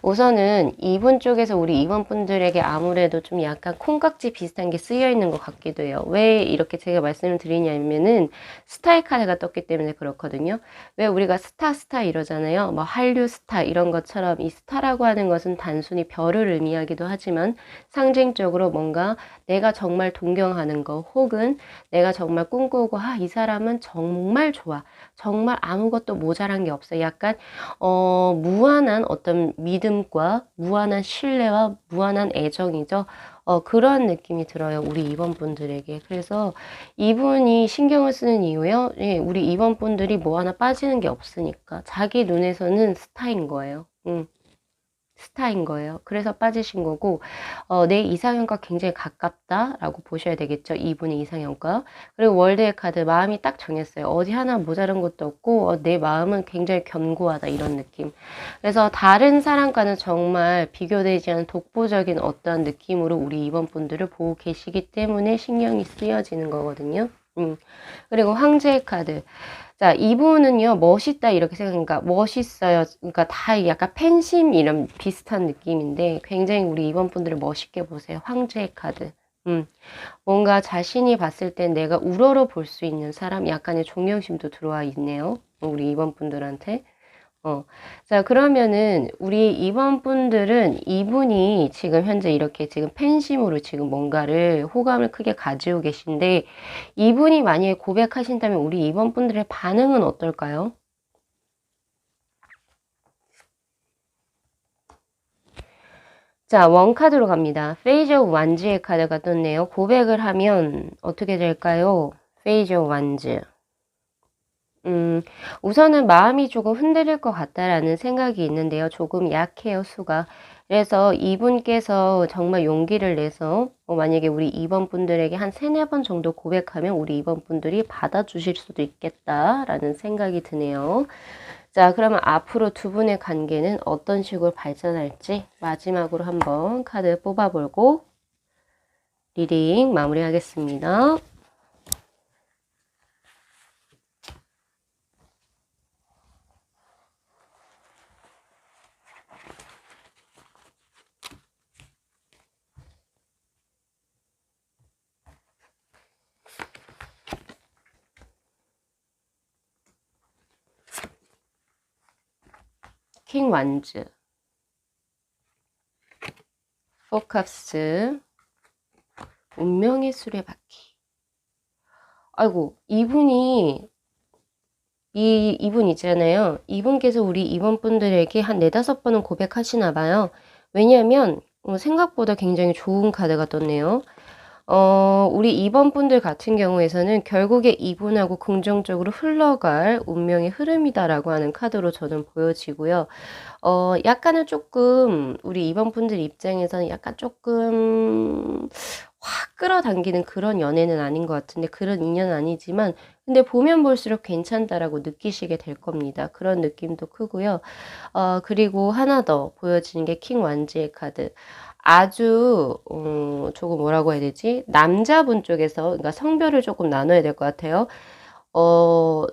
우선은 2번 쪽에서 우리 2번 분들에게 아무래도 좀 약간 콩깍지 비슷한 게 쓰여 있는 것 같기도 해요. 왜 이렇게 제가 말씀을 드리냐면은 스타의 카드가 떴기 때문에 그렇거든요. 왜 우리가 스타 이러잖아요. 뭐 한류 스타 이런 것처럼 이 스타라고 하는 것은 단순히 별을 의미하기도 하지만 상징적으로 뭔가 내가 정말 동경하는 거 혹은 내가 정말 꿈꾸고 이 사람은 정말 좋아. 정말 아무것도 모자란 게 없어. 약간 무한한 어떤 믿음과 무한한 신뢰와 무한한 애정이죠. 그런 느낌이 들어요. 우리 2번 분들에게. 그래서 이분이 신경을 쓰는 이유요. 예, 우리 2번 분들이 뭐 하나 빠지는 게 없으니까. 자기 눈에서는 스타인 거예요. 스타인 거예요. 그래서 빠지신 거고, 내 이상형과 굉장히 가깝다라고 보셔야 되겠죠. 이분의 이상형과. 그리고 월드의 카드, 마음이 딱 정했어요. 어디 하나 모자란 것도 없고, 내 마음은 굉장히 견고하다, 이런 느낌. 그래서 다른 사람과는 정말 비교되지 않은 독보적인 어떤 느낌으로 우리 이번 분들을 보고 계시기 때문에 신경이 쓰여지는 거거든요. 그리고 황제의 카드. 자, 이분은요, 멋있다, 이렇게 생각하니까, 멋있어요. 그러니까 다 약간 팬심 이런 비슷한 느낌인데, 굉장히 우리 이번 분들을 멋있게 보세요. 황제의 카드. 뭔가 자신이 봤을 땐 내가 우러러 볼 수 있는 사람, 약간의 존경심도 들어와 있네요. 우리 이번 분들한테. 자, 그러면은, 우리 이번 분들은 이분이 지금 현재 이렇게 지금 팬심으로 지금 뭔가를 호감을 크게 가지고 계신데, 이분이 만약에 고백하신다면 우리 이번 분들의 반응은 어떨까요? 자, 원카드로 갑니다. 페이저 완즈의 카드가 떴네요. 고백을 하면 어떻게 될까요? 페이저 완즈. 우선은 마음이 조금 흔들릴 것 같다라는 생각이 있는데요. 조금 약해요, 수가. 그래서 이분께서 정말 용기를 내서 만약에 우리 2번 분들에게 한 3-4번 정도 고백하면 우리 2번 분들이 받아주실 수도 있겠다라는 생각이 드네요. 자, 그러면 앞으로 두 분의 관계는 어떤 식으로 발전할지 마지막으로 한번 카드 뽑아보고 리딩 마무리하겠습니다. 킹 완즈, 포캅스, 운명의 수레바퀴. 아이고, 이분 있잖아요. 이분께서 우리 이번 분들에게 한 4-5번은 고백하시나 봐요. 왜냐면, 생각보다 굉장히 좋은 카드가 떴네요. 우리 2번 분들 같은 경우에서는 결국에 이분하고 긍정적으로 흘러갈 운명의 흐름이다라고 하는 카드로 저는 보여지고요. 약간은 조금, 우리 2번 분들 입장에서는 약간 조금 확 끌어당기는 그런 연애는 아닌 것 같은데, 그런 인연은 아니지만, 근데 보면 볼수록 괜찮다라고 느끼시게 될 겁니다. 그런 느낌도 크고요. 그리고 하나 더 보여지는 게 킹 완지의 카드. 아주 조금 뭐라고 해야 되지? 남자분 쪽에서 그러니까 성별을 조금 나눠야 될 것 같아요.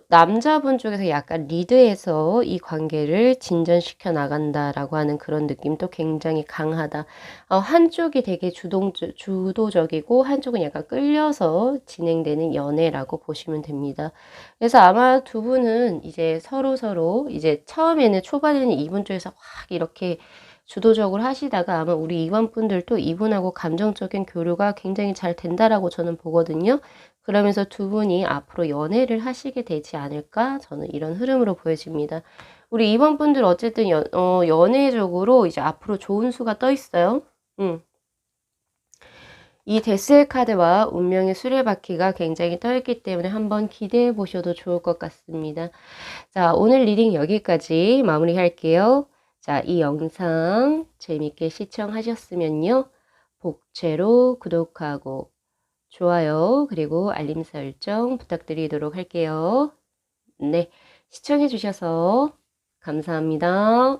남자분 쪽에서 약간 리드해서 이 관계를 진전시켜 나간다라고 하는 그런 느낌도 굉장히 강하다. 한쪽이 되게 주도적이고 한쪽은 약간 끌려서 진행되는 연애라고 보시면 됩니다. 그래서 아마 두 분은 이제 서로 이제 처음에는 초반에는 이분 쪽에서 확 이렇게 주도적으로 하시다가 아마 우리 이번 분들도 이분하고 감정적인 교류가 굉장히 잘 된다라고 저는 보거든요. 그러면서 두 분이 앞으로 연애를 하시게 되지 않을까? 저는 이런 흐름으로 보여집니다. 우리 이번 분들 어쨌든 연애적으로 이제 앞으로 좋은 수가 떠 있어요. 이 데스의 카드와 운명의 수레바퀴가 굉장히 떠있기 때문에 한번 기대해 보셔도 좋을 것 같습니다. 자, 오늘 리딩 여기까지 마무리할게요. 자, 이 영상 재밌게 시청하셨으면요. 복채로 구독하고 좋아요 그리고 알림 설정 부탁드리도록 할게요. 네, 시청해 주셔서 감사합니다.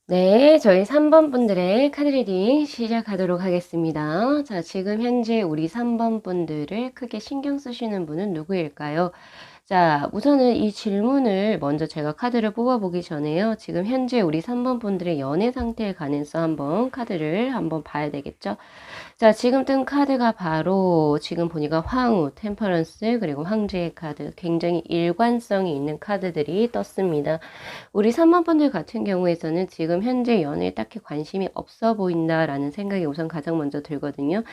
네, 저희 3번 분들의 카드 리딩 시작하도록 하겠습니다. 자, 지금 현재 우리 3번 분들을 크게 신경 쓰시는 분은 누구일까요? 자, 우선은 이 질문을 먼저 제가 카드를 뽑아보기 전에요. 지금 현재 우리 3번 분들의 연애 상태에 관해서 한번 카드를 한번 봐야 되겠죠? 자, 지금 뜬 카드가 바로 지금 보니까 황후, 템퍼런스, 그리고 황제의 카드. 굉장히 일관성이 있는 카드들이 떴습니다. 우리 3번 분들 같은 경우에서는 지금 현재 연애에 딱히 관심이 없어 보인다라는 생각이 우선 가장 먼저 들거든요.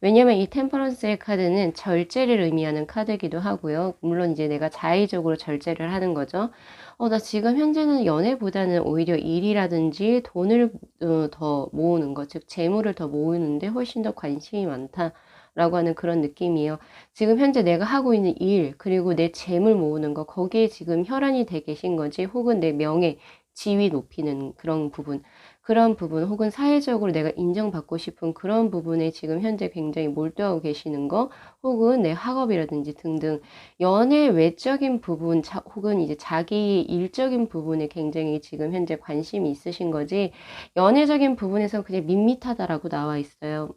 왜냐면 이 템퍼런스의 카드는 절제를 의미하는 카드이기도 하고요. 물론 이제 내가 자의적으로 절제를 하는 거죠. 나 지금 현재는 연애보다는 오히려 일이라든지 돈을 더 모으는 것, 즉 재물을 더 모으는데 훨씬 더 관심이 많다라고 하는 그런 느낌이에요. 지금 현재 내가 하고 있는 일, 그리고 내 재물 모으는 거, 거기에 지금 혈안이 돼 계신 거지, 혹은 내 명예, 지위 높이는 그런 부분, 혹은 사회적으로 내가 인정받고 싶은 그런 부분에 지금 현재 굉장히 몰두하고 계시는 거, 혹은 내 학업이라든지 등등 연애 외적인 부분, 혹은 이제 자기 일적인 부분에 굉장히 지금 현재 관심이 있으신 거지, 연애적인 부분에서 그냥 밋밋하다라고 나와 있어요.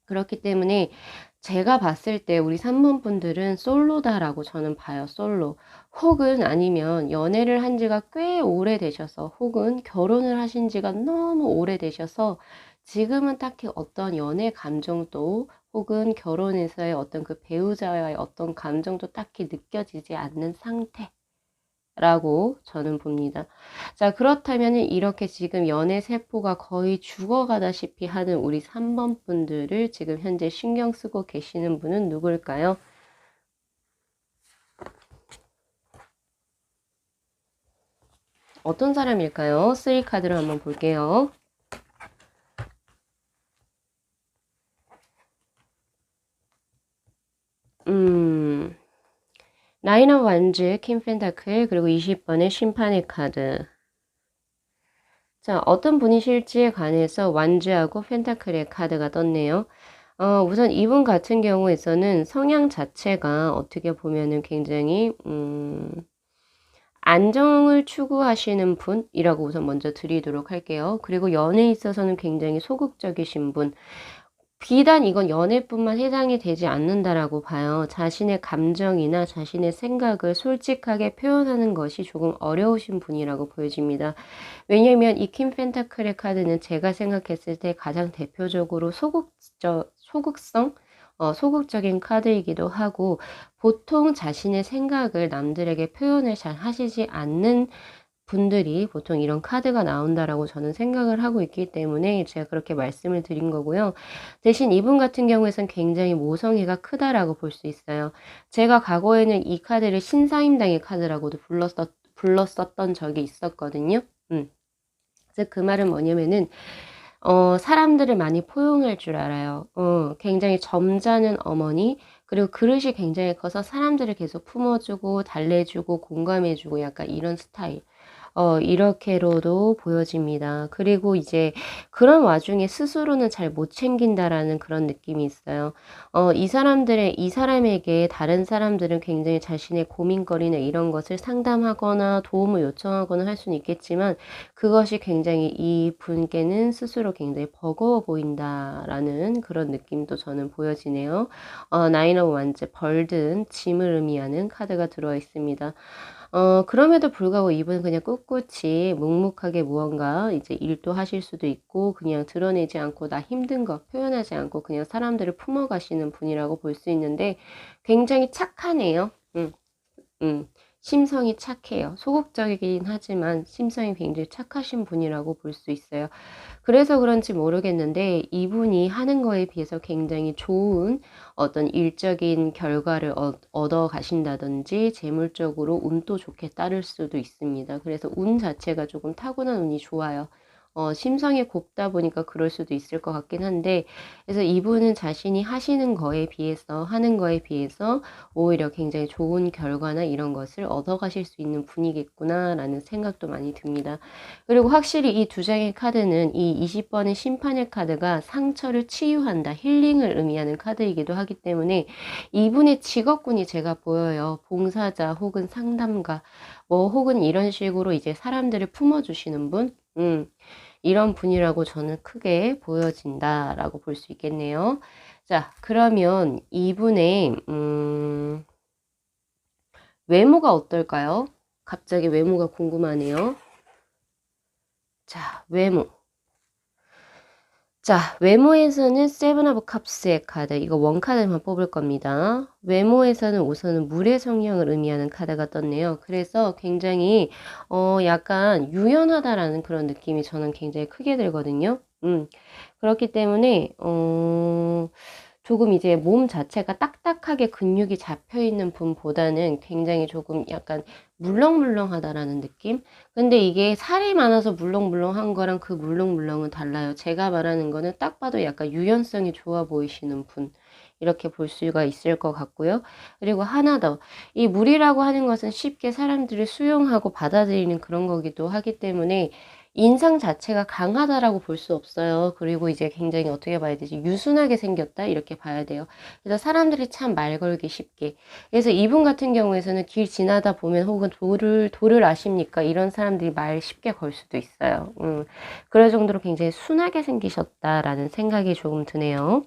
그렇기 때문에 제가 봤을 때 우리 3번 분들은 솔로다라고 저는 봐요. 솔로. 혹은 아니면 연애를 한 지가 꽤 오래되셔서, 혹은 결혼을 하신 지가 너무 오래되셔서 지금은 딱히 어떤 연애 감정도, 혹은 결혼에서의 어떤 그 배우자와의 어떤 감정도 딱히 느껴지지 않는 상태라고 저는 봅니다. 자, 그렇다면 이렇게 지금 연애 세포가 거의 죽어가다시피 하는 우리 3번 분들을 지금 현재 신경 쓰고 계시는 분은 누굴까요? 어떤 사람일까요? 3카드를 한번 볼게요. 나인 오브 완즈, 킹 펜타클, 그리고 20번의 심판의 카드. 자, 어떤 분이실지에 관해서 완즈하고 펜타클의 카드가 떴네요. 우선 이분 같은 경우에서는 성향 자체가 어떻게 보면은 굉장히, 안정을 추구하시는 분이라고 우선 먼저 드리도록 할게요. 그리고 연애에 있어서는 굉장히 소극적이신 분. 비단 이건 연애뿐만 해당이 되지 않는다라고 봐요. 자신의 감정이나 자신의 생각을 솔직하게 표현하는 것이 조금 어려우신 분이라고 보여집니다. 왜냐면 이 킴 펜타클의 카드는 제가 생각했을 때 가장 대표적으로 소극적인 카드이기도 하고, 보통 자신의 생각을 남들에게 표현을 잘 하시지 않는 분들이 보통 이런 카드가 나온다라고 저는 생각을 하고 있기 때문에 제가 그렇게 말씀을 드린 거고요. 대신 이분 같은 경우에선 굉장히 모성애가 크다라고 볼 수 있어요. 제가 과거에는 이 카드를 신사임당의 카드라고도 불렀었던 적이 있었거든요. 그래서 그 말은 뭐냐면은 사람들을 많이 포용할 줄 알아요. 굉장히 점잖은 어머니, 그리고 그릇이 굉장히 커서 사람들을 계속 품어주고 달래주고 공감해주고 약간 이런 스타일. 이렇게로도 보여집니다. 그리고 이제 그런 와중에 스스로는 잘 못 챙긴다라는 그런 느낌이 있어요. 이 사람에게 다른 사람들은 굉장히 자신의 고민거리나 이런 것을 상담하거나 도움을 요청하거나 할 수는 있겠지만, 그것이 굉장히 이 분께는 스스로 굉장히 버거워 보인다라는 그런 느낌도 저는 보여지네요. 나인 오브 완즈, 벌든 짐을 의미하는 카드가 들어와 있습니다. 그럼에도 불구하고 이분은 그냥 꿋꿋이 묵묵하게 무언가 이제 일도 하실 수도 있고, 그냥 드러내지 않고 나 힘든 거 표현하지 않고 그냥 사람들을 품어가시는 분이라고 볼 수 있는데, 굉장히 착하네요. 심성이 착해요. 소극적이긴 하지만 심성이 굉장히 착하신 분이라고 볼 수 있어요. 그래서 그런지 모르겠는데 이분이 하는 거에 비해서 굉장히 좋은 어떤 일적인 결과를 얻어 가신다든지 재물적으로 운도 좋게 따를 수도 있습니다. 그래서 운 자체가 조금 타고난 운이 좋아요. 심성이 곱다 보니까 그럴 수도 있을 것 같긴 한데, 그래서 이분은 자신이 하는 거에 비해서 오히려 굉장히 좋은 결과나 이런 것을 얻어가실 수 있는 분이겠구나라는 생각도 많이 듭니다. 그리고 확실히 이 두 장의 카드는 이 20번의 심판의 카드가 상처를 치유한다, 힐링을 의미하는 카드이기도 하기 때문에 이분의 직업군이 제가 보여요. 봉사자 혹은 상담가, 혹은 이런 식으로 이제 사람들을 품어주시는 분, 이런 분이라고 저는 크게 보여진다라고 볼 수 있겠네요. 자, 그러면 이분의 외모가 어떨까요? 갑자기 외모가 궁금하네요. 자, 외모. 자, 외모에서는 세븐 오브 컵스의 카드, 이거 원카드만 뽑을 겁니다. 외모에서는 우선은 물의 성향을 의미하는 카드가 떴네요. 그래서 굉장히 약간 유연하다라는 그런 느낌이 저는 굉장히 크게 들거든요. 그렇기 때문에 조금 이제 몸 자체가 딱딱하게 근육이 잡혀 있는 분보다는 굉장히 조금 약간 물렁물렁하다라는 느낌? 근데 이게 살이 많아서 물렁물렁한 거랑 그 물렁물렁은 달라요. 제가 말하는 거는 딱 봐도 약간 유연성이 좋아 보이시는 분. 이렇게 볼 수가 있을 것 같고요. 그리고 하나 더. 이 물이라고 하는 것은 쉽게 사람들을 수용하고 받아들이는 그런 거기도 하기 때문에 인상 자체가 강하다라고 볼 수 없어요. 그리고 이제 굉장히 어떻게 봐야 되지? 유순하게 생겼다? 이렇게 봐야 돼요. 그래서 사람들이 참 말 걸기 쉽게. 그래서 이분 같은 경우에서는 길 지나다 보면 혹은 도를 아십니까? 이런 사람들이 말 쉽게 걸 수도 있어요. 그럴 정도로 굉장히 순하게 생기셨다라는 생각이 조금 드네요.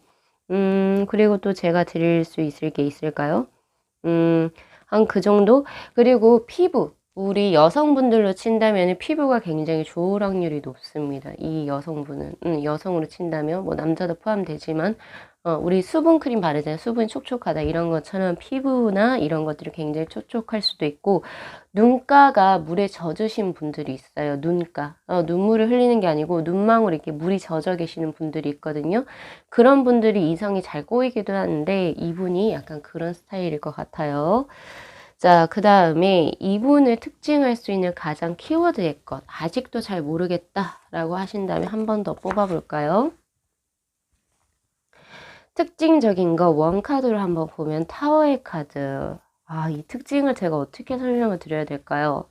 그리고 또 제가 드릴 수 있을 게 있을까요? 한 그 정도? 그리고 피부. 우리 여성분들로 친다면 피부가 굉장히 좋을 확률이 높습니다. 이 여성분은. 여성으로 친다면, 뭐 남자도 포함되지만, 우리 수분크림 바르잖아요. 수분이 촉촉하다. 이런 것처럼 피부나 이런 것들이 굉장히 촉촉할 수도 있고, 눈가가 물에 젖으신 분들이 있어요. 눈가. 눈물을 흘리는 게 아니고, 눈망울 이렇게 물이 젖어 계시는 분들이 있거든요. 그런 분들이 이성이 잘 꼬이기도 하는데, 이분이 약간 그런 스타일일 것 같아요. 자, 그 다음에 이분을 특징할 수 있는 가장 키워드의 것. 아직도 잘 모르겠다라고 하신다면 한 번 더 뽑아볼까요? 특징적인 거 원카드로 한번 보면 타워의 카드. 아, 이 특징을 제가 어떻게 설명을 드려야 될까요?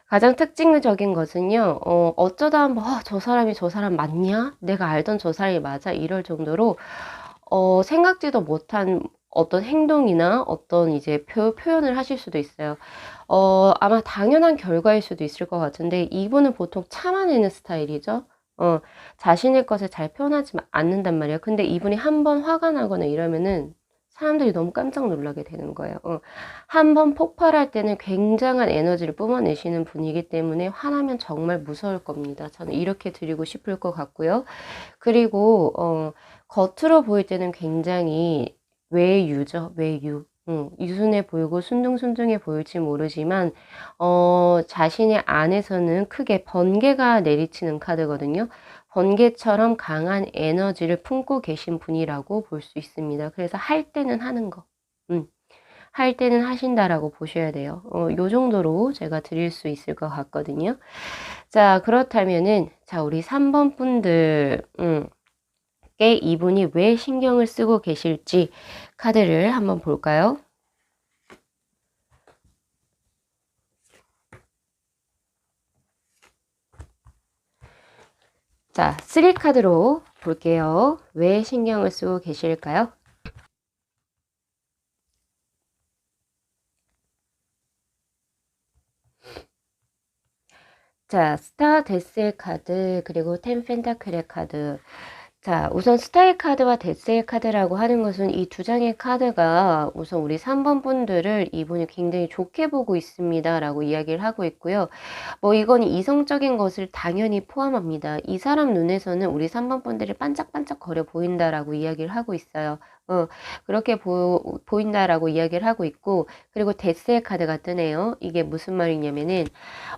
가장 특징적인 것은요, 어쩌다 한번, 저 사람이 저 사람 맞냐? 내가 알던 저 사람이 맞아? 이럴 정도로, 생각지도 못한 어떤 행동이나 어떤 이제 표현을 하실 수도 있어요. 아마 당연한 결과일 수도 있을 것 같은데, 이분은 보통 참아내는 스타일이죠. 자신의 것을 잘 표현하지 않는단 말이에요. 근데 이분이 한 번 화가 나거나 이러면은 사람들이 너무 깜짝 놀라게 되는 거예요. 한 번 폭발할 때는 굉장한 에너지를 뿜어내시는 분이기 때문에 화나면 정말 무서울 겁니다. 저는 이렇게 드리고 싶을 것 같고요. 그리고 겉으로 보일 때는 굉장히 외유죠. 외유. 유순해 보이고 순둥순둥해 보일지 모르지만 자신의 안에서는 크게 번개가 내리치는 카드거든요. 번개처럼 강한 에너지를 품고 계신 분이라고 볼 수 있습니다. 그래서 할 때는 하는 거. 할 때는 하신다라고 보셔야 돼요. 요 정도로 제가 드릴 수 있을 것 같거든요. 자, 그렇다면은, 자, 우리 3번 분들, 께 이분이 왜 신경을 쓰고 계실지 카드를 한번 볼까요? 자, 3카드로 볼게요. 왜 신경을 쓰고 계실까요? 자, 스타 데스의 카드, 그리고 텐 펜타클의 카드. 자, 우선 스타의 카드와 데스의 카드라고 하는 것은 이 두 장의 카드가 우선 우리 3번 분들을 이분이 굉장히 좋게 보고 있습니다. 라고 이야기를 하고 있고요. 뭐 이건 이성적인 것을 당연히 포함합니다. 이 사람 눈에서는 우리 3번 분들이 반짝반짝 거려 보인다라고 이야기를 하고 있어요. 그렇게 보인다라고 이야기를 하고 있고, 그리고 데스의 카드가 뜨네요. 이게 무슨 말이냐면은,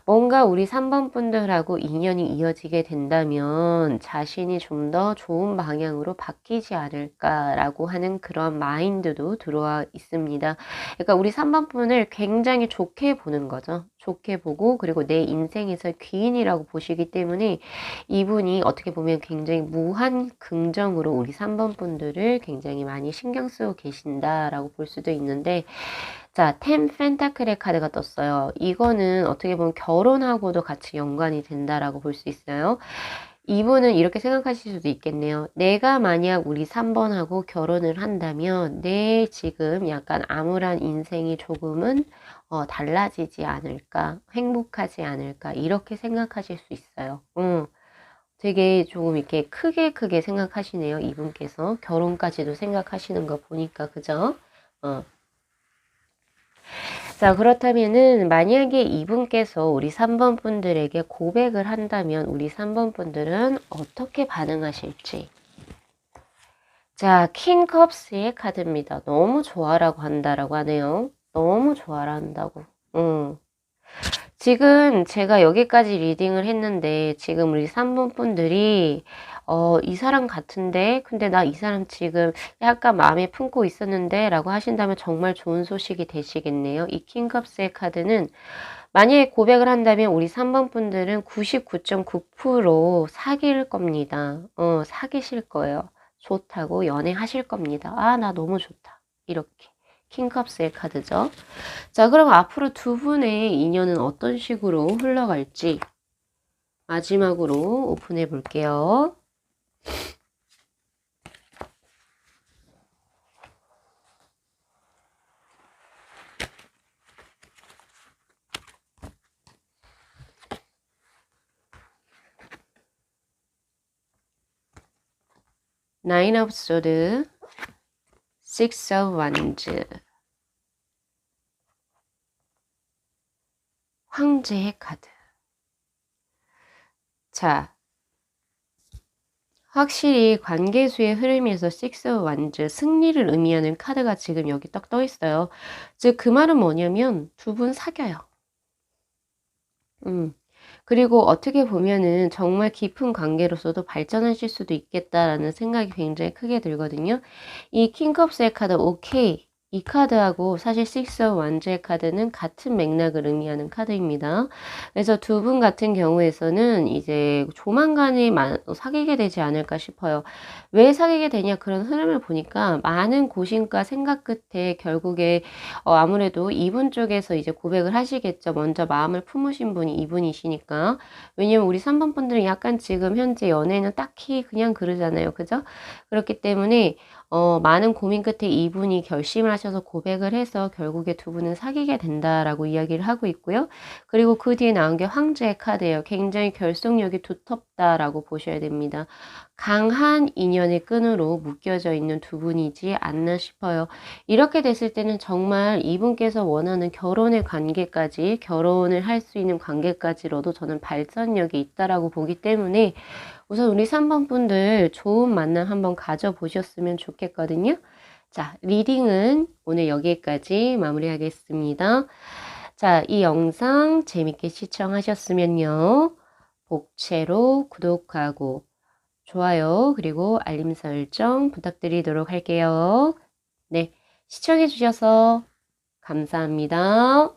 뭔가 우리 3번 분들하고 인연이 이어지게 된다면 자신이 좀 더 좋은 방향으로 바뀌지 않을까라고 하는 그런 마인드도 들어와 있습니다. 그러니까 우리 3번 분을 굉장히 좋게 보는 거죠. 좋게 보고 그리고 내 인생에서 귀인이라고 보시기 때문에 이분이 어떻게 보면 굉장히 무한 긍정으로 우리 3번 분들을 굉장히 많이 신경 쓰고 계신다라고 볼 수도 있는데 자, 텐 펜타클의 카드가 떴어요. 이거는 어떻게 보면 결혼하고도 같이 연관이 된다라고 볼 수 있어요. 이분은 이렇게 생각하실 수도 있겠네요. 내가 만약 우리 3번하고 결혼을 한다면 내 지금 약간 암울한 인생이 조금은 달라지지 않을까, 행복하지 않을까, 이렇게 생각하실 수 있어요. 되게 조금 이렇게 크게 생각하시네요. 이분께서 결혼까지도 생각하시는 거 보니까, 그죠? 자, 그렇다면은 만약에 이분께서 우리 3번 분들에게 고백을 한다면 우리 3번 분들은 어떻게 반응하실지. 자, 킹 컵스의 카드입니다. 너무 좋아라고 한다라고 하네요. 너무 좋아라 한다고. 지금 제가 여기까지 리딩을 했는데 지금 우리 3번 분들이 이 사람 같은데 근데 나 이 사람 지금 약간 마음에 품고 있었는데 라고 하신다면 정말 좋은 소식이 되시겠네요. 이 킹컵스의 카드는 만약에 고백을 한다면 우리 3번 분들은 99.9% 사귈 겁니다. 사귀실 거예요. 좋다고 연애하실 겁니다. 아, 나 너무 좋다. 이렇게. 킹컵스의 카드죠. 자, 그럼 앞으로 두 분의 인연은 어떤 식으로 흘러갈지 마지막으로 오픈해 볼게요. 나인 오브 소드, 식스 오브 완즈, 황제의 카드. 자, 확실히 관계수의 흐름에서 식스 오브 완즈, 승리를 의미하는 카드가 지금 여기 딱 떠 있어요. 즉, 그 말은 뭐냐면 두 분 사겨요. 그리고 어떻게 보면은 정말 깊은 관계로서도 발전하실 수도 있겠다라는 생각이 굉장히 크게 들거든요. 이 킹컵스의 카드, 오케이. 이 카드하고 사실 식스 오브 완즈의 카드는 같은 맥락을 의미하는 카드입니다. 그래서 두 분 같은 경우에서는 이제 조만간에 사귀게 되지 않을까 싶어요. 왜 사귀게 되냐 그런 흐름을 보니까 많은 고심과 생각 끝에 결국에 아무래도 이분 쪽에서 이제 고백을 하시겠죠. 먼저 마음을 품으신 분이 이분이시니까. 왜냐면 우리 3번 분들은 약간 지금 현재 연애는 딱히 그냥 그러잖아요. 그죠? 그렇기 때문에 많은 고민 끝에 이분이 결심을 하셔서 고백을 해서 결국에 두 분은 사귀게 된다라고 이야기를 하고 있고요. 그리고 그 뒤에 나온 게 황제의 카드예요. 굉장히 결속력이 두텁다라고 보셔야 됩니다. 강한 인연의 끈으로 묶여져 있는 두 분이지 않나 싶어요. 이렇게 됐을 때는 정말 이분께서 원하는 결혼의 관계까지, 결혼을 할 수 있는 관계까지로도 저는 발전력이 있다라고 보기 때문에 우선 우리 3번 분들 좋은 만남 한번 가져보셨으면 좋겠거든요. 자, 리딩은 오늘 여기까지 마무리하겠습니다. 자, 이 영상 재밌게 시청하셨으면요. 복채로 구독하고 좋아요, 그리고 알림 설정 부탁드리도록 할게요. 네, 시청해주셔서 감사합니다.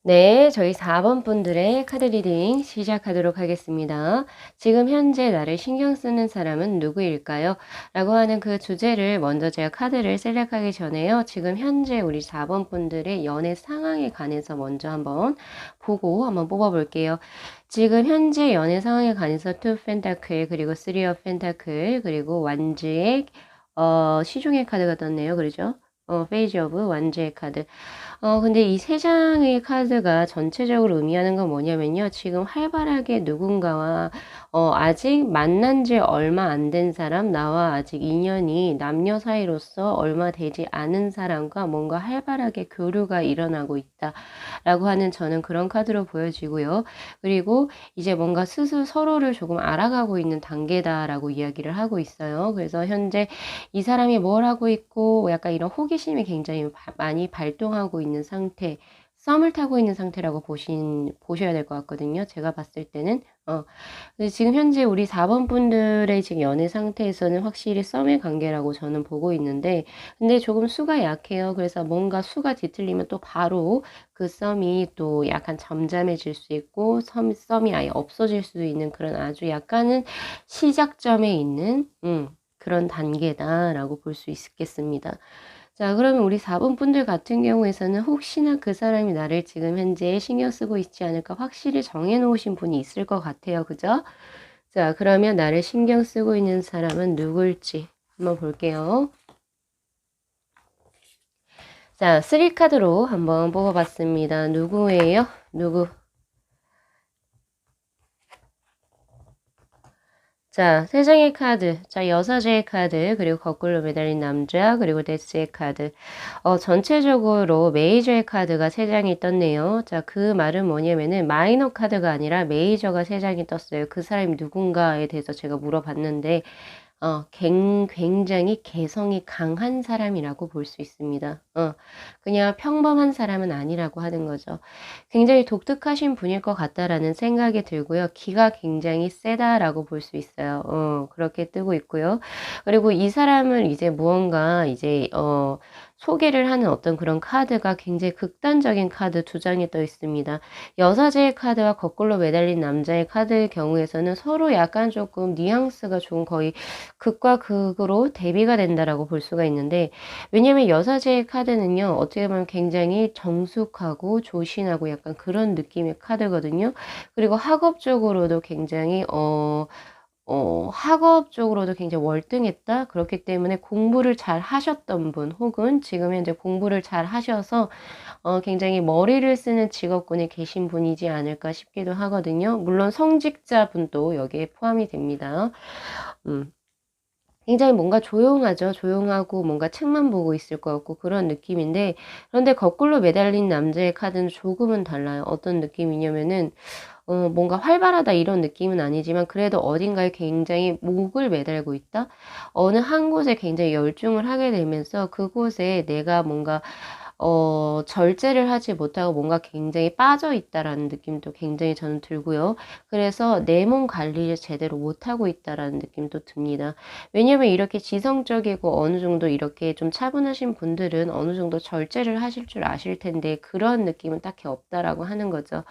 네, 저희 4번 분들의 카드 리딩 시작하도록 하겠습니다. 지금 현재 나를 신경 쓰는 사람은 누구일까요? 라고 하는 그 주제를 먼저 제가 카드를 셀렉하기 전에요. 지금 현재 우리 4번 분들의 연애 상황에 관해서 먼저 한번 보고 한번 뽑아볼게요. 지금 현재 연애 상황에 관해서 2 펜타클, 그리고 3 of 펜타클, 그리고 완즈의 시중의 카드가 떴네요. 그러죠? 페이지 오브 완즈의 카드. 근데 이 세 장의 카드가 전체적으로 의미하는 건 뭐냐면요. 지금 활발하게 누군가와 아직 만난 지 얼마 안 된 사람, 나와 아직 인연이 남녀 사이로서 얼마 되지 않은 사람과 뭔가 활발하게 교류가 일어나고 있다라고 하는 저는 그런 카드로 보여지고요. 그리고 이제 뭔가 스스로 서로를 조금 알아가고 있는 단계다라고 이야기를 하고 있어요. 그래서 현재 이 사람이 뭘 하고 있고 약간 이런 호기심이 굉장히 많이 발동하고 있는 상태, 썸을 타고 있는 상태라고 보셔야 될 것 같거든요. 제가 봤을 때는. 근데 지금 현재 우리 4번 분들의 지금 연애 상태에서는 확실히 썸의 관계라고 저는 보고 있는데, 근데 조금 수가 약해요. 그래서 뭔가 수가 뒤틀리면 또 바로 그 썸이 또 약간 잠잠해질 수 있고, 썸이 아예 없어질 수도 있는 그런 아주 약간은 시작점에 있는, 그런 단계다라고 볼 수 있겠습니다. 자, 그러면 우리 4번 분들 같은 경우에서는 혹시나 그 사람이 나를 지금 현재 신경 쓰고 있지 않을까 확실히 정해 놓으신 분이 있을 것 같아요. 그죠? 자, 그러면 나를 신경 쓰고 있는 사람은 누굴지 한번 볼게요. 자, 3카드로 한번 뽑아봤습니다. 누구예요? 누구? 자, 세 장의 카드. 자, 여사제의 카드, 그리고 거꾸로 매달린 남자, 그리고 데스의 카드. 전체적으로 메이저의 카드가 세 장이 떴네요. 자, 그 말은 뭐냐면은 마이너 카드가 아니라 메이저가 세 장이 떴어요. 그 사람이 누군가에 대해서 제가 물어봤는데, 굉장히 개성이 강한 사람이라고 볼 수 있습니다. 그냥 평범한 사람은 아니라고 하는 거죠. 굉장히 독특하신 분일 것 같다라는 생각이 들고요. 기가 굉장히 세다라고 볼 수 있어요. 그렇게 뜨고 있고요. 그리고 이 사람을 이제 무언가 이제, 소개를 하는 어떤 그런 카드가 굉장히 극단적인 카드 두 장이 떠 있습니다. 여사제의 카드와 거꾸로 매달린 남자의 카드의 경우에서는 서로 약간 조금 뉘앙스가 좀 거의 극과 극으로 대비가 된다라고 볼 수가 있는데, 왜냐면 여사제의 카드는요, 어떻게 보면 굉장히 정숙하고 조신하고 약간 그런 느낌의 카드거든요. 그리고 학업적으로도 굉장히, 학업적으로도 굉장히 월등했다. 그렇기 때문에 공부를 잘 하셨던 분, 혹은 지금 현재 공부를 잘 하셔서 굉장히 머리를 쓰는 직업군에 계신 분이지 않을까 싶기도 하거든요. 물론 성직자분도 여기에 포함이 됩니다. 음. 굉장히 뭔가 조용하죠. 조용하고 뭔가 책만 보고 있을 것 같고 그런 느낌인데, 그런데 거꾸로 매달린 남자의 카드는 조금은 달라요. 어떤 느낌이냐면은 뭔가 활발하다 이런 느낌은 아니지만 그래도 어딘가에 굉장히 목을 매달고 있다? 어느 한 곳에 굉장히 열중을 하게 되면서 그곳에 내가 뭔가 절제를 하지 못하고 뭔가 굉장히 빠져 있다라는 느낌도 굉장히 저는 들고요. 그래서 내 몸 관리를 제대로 못하고 있다라는 느낌도 듭니다. 왜냐면 이렇게 지성적이고 어느 정도 이렇게 좀 차분하신 분들은 어느 정도 절제를 하실 줄 아실 텐데 그런 느낌은 딱히 없다라고 하는 거죠.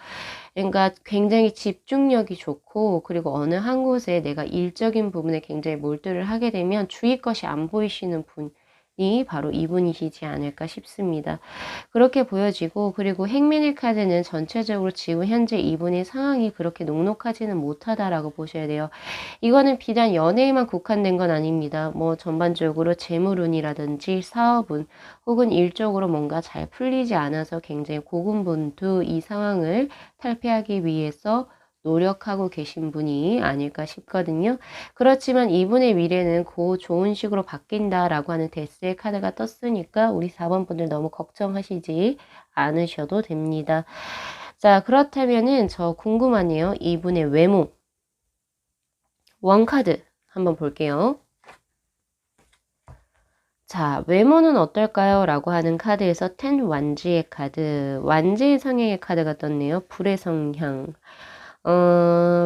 그러니까 굉장히 집중력이 좋고, 그리고 어느 한 곳에 내가 일적인 부분에 굉장히 몰두를 하게 되면 주위 것이 안 보이시는 분이 바로 이분이시지 않을까 싶습니다. 그렇게 보여지고, 그리고 행맨의 카드는 전체적으로 지금 현재 이분의 상황이 그렇게 녹록하지는 못하다라고 보셔야 돼요. 이거는 비단 연애에만 국한된 건 아닙니다. 뭐 전반적으로 재물운이라든지 사업운, 혹은 일적으로 뭔가 잘 풀리지 않아서 굉장히 고군분투 이 상황을 탈피하기 위해서 노력하고 계신 분이 아닐까 싶거든요. 그렇지만 이분의 미래는 고 좋은 식으로 바뀐다라고 하는 데스의 카드가 떴으니까 우리 4번 분들 너무 걱정하시지 않으셔도 됩니다. 자, 그렇다면은 저 궁금하네요. 이분의 외모. 원카드 한번 볼게요. 자, 외모는 어떨까요? 라고 하는 카드에서 10 완지의 카드, 완지의 성향의 카드가 떴네요. 불의 성향.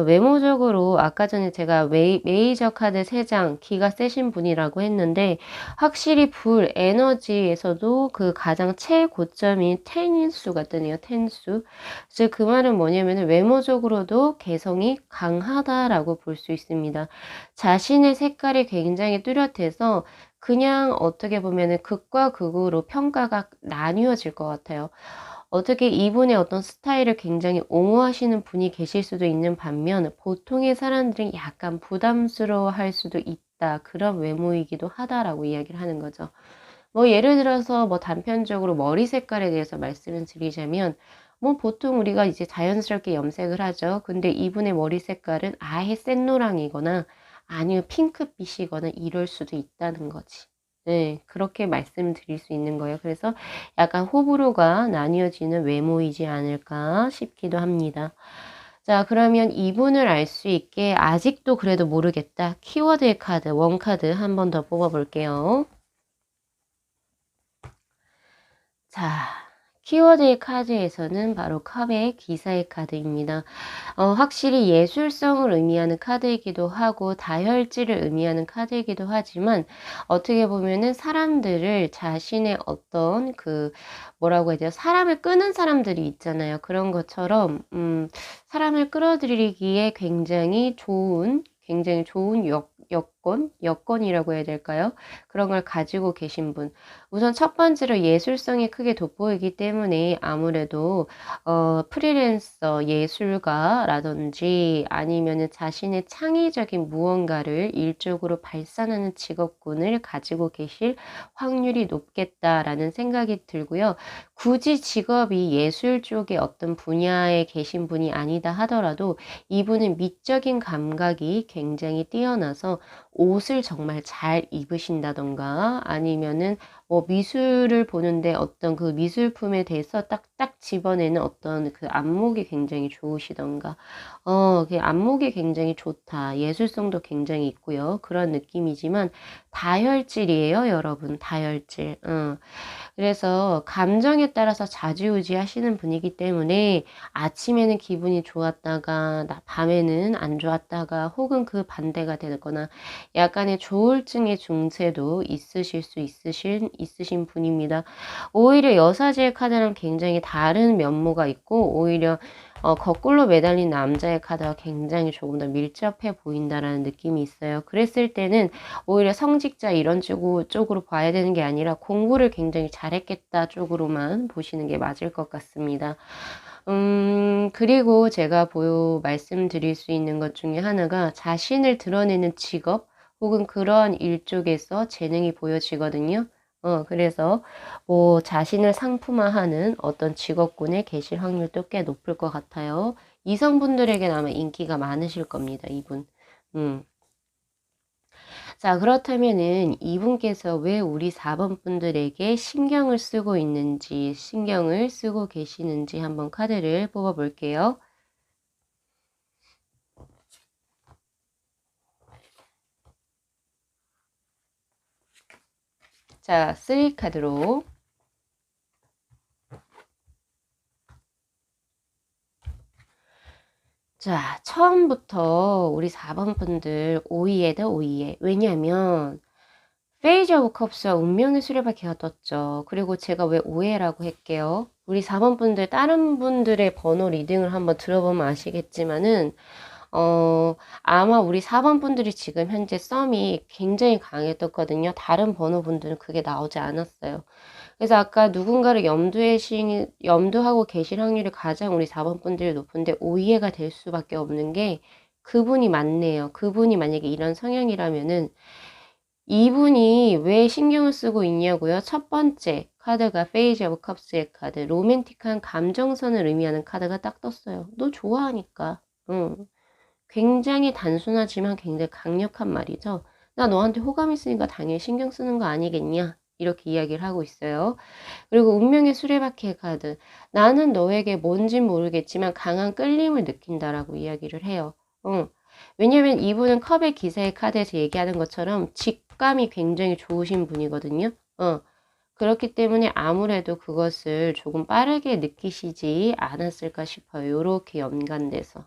외모적으로 아까 전에 제가 메이저 카드 3장, 기가 세신 분이라고 했는데, 확실히 불 에너지에서도 그 가장 최고점인 텐수가 뜨네요. 텐수. 즉, 그 말은 뭐냐면 외모적으로도 개성이 강하다라고 볼 수 있습니다. 자신의 색깔이 굉장히 뚜렷해서 그냥 어떻게 보면은 극과 극으로 평가가 나뉘어질 것 같아요. 어떻게 이분의 어떤 스타일을 굉장히 옹호하시는 분이 계실 수도 있는 반면 보통의 사람들은 약간 부담스러워 할 수도 있다. 그런 외모이기도 하다라고 이야기를 하는 거죠. 뭐 예를 들어서 뭐 단편적으로 머리 색깔에 대해서 말씀을 드리자면 뭐 보통 우리가 이제 자연스럽게 염색을 하죠. 근데 이분의 머리 색깔은 아예 센 노랑이거나 아니면 핑크빛이거나 이럴 수도 있다는 거지. 네, 그렇게 말씀드릴 수 있는 거예요. 그래서 약간 호불호가 나뉘어지는 외모이지 않을까 싶기도 합니다. 자, 그러면 이분을 알 수 있게 아직도 그래도 모르겠다. 키워드의 카드, 원카드 한 번 더 뽑아볼게요. 자, 키워드의 카드에서는 바로 컵의 기사의 카드입니다. 확실히 예술성을 의미하는 카드이기도 하고 다혈질을 의미하는 카드이기도 하지만 어떻게 보면은 사람들을 자신의 어떤 그 뭐라고 해야 돼요? 사람을 끄는 사람들이 있잖아요. 그런 것처럼 사람을 끌어들이기에 굉장히 좋은 여건이라고 해야 될까요? 그런 걸 가지고 계신 분. 우선 첫 번째로 예술성이 크게 돋보이기 때문에 아무래도 프리랜서 예술가라든지 아니면은 자신의 창의적인 무언가를 일적으로 발산하는 직업군을 가지고 계실 확률이 높겠다라는 생각이 들고요. 굳이 직업이 예술 쪽의 어떤 분야에 계신 분이 아니다 하더라도 이분은 미적인 감각이 굉장히 뛰어나서 옷을 정말 잘 입으신다던가 아니면은 뭐 미술을 보는데 어떤 그 미술품에 대해서 딱딱 집어내는 어떤 그 안목이 굉장히 좋으시던가 그 안목이 굉장히 좋다. 예술성도 굉장히 있고요. 그런 느낌이지만 다혈질이에요, 여러분. 다혈질. 그래서 감정에 따라서 좌지우지 하시는 분이기 때문에 아침에는 기분이 좋았다가 밤에는 안 좋았다가 혹은 그 반대가 되거나 약간의 조울증의 증세도 있으신 분입니다. 오히려 여사제의 카드랑 굉장히 다른 면모가 있고 오히려 거꾸로 매달린 남자의 카드가 굉장히 조금 더 밀접해 보인다라는 느낌이 있어요. 그랬을 때는 오히려 성직자 이런 쪽으로 봐야 되는 게 아니라 공부를 굉장히 잘했겠다 쪽으로만 보시는 게 맞을 것 같습니다. 그리고 제가 말씀드릴 수 있는 것 중에 하나가 자신을 드러내는 직업 혹은 그러한 일 쪽에서 재능이 보여지거든요. 그래서 뭐 자신을 상품화하는 어떤 직업군에 계실 확률도 꽤 높을 것 같아요. 이성분들에게는 아마 인기가 많으실 겁니다, 이분. 자, 그렇다면은 이분께서 왜 우리 4번 분들에게 신경을 쓰고 있는지, 신경을 쓰고 계시는지 한번 카드를 뽑아 볼게요. 자, 3 카드로. 자, 처음부터 우리 4번 분들 오이에다 오이에. 왜냐면 페이지 오브 컵스와 운명의 수레바퀴가 떴죠. 그리고 제가 왜 오해라고 할게요. 우리 4번 분들 다른 분들의 번호 리딩을 한번 들어보면 아시겠지만은 아마 우리 4번 분들이 지금 현재 썸이 굉장히 강했었거든요. 다른 번호 분들은 그게 나오지 않았어요. 그래서 아까 누군가를 염두하고 계실 확률이 가장 우리 4번 분들이 높은데 오이해가 될 수밖에 없는 게 그분이 맞네요. 그분이 만약에 이런 성향이라면은 이분이 왜 신경을 쓰고 있냐고요? 첫 번째 카드가 페이지 오브 컵스의 카드. 로맨틱한 감정선을 의미하는 카드가 딱 떴어요. 너 좋아하니까. 응. 굉장히 단순하지만 굉장히 강력한 말이죠. 나 너한테 호감 있으니까 당연히 신경 쓰는 거 아니겠냐? 이렇게 이야기를 하고 있어요. 그리고 운명의 수레바퀴의 카드. 나는 너에게 뭔진 모르겠지만 강한 끌림을 느낀다라고 이야기를 해요. 왜냐면 이분은 컵의 기사의 카드에서 얘기하는 것처럼 직감이 굉장히 좋으신 분이거든요. 그렇기 때문에 아무래도 그것을 조금 빠르게 느끼시지 않았을까 싶어요. 요렇게 연관돼서.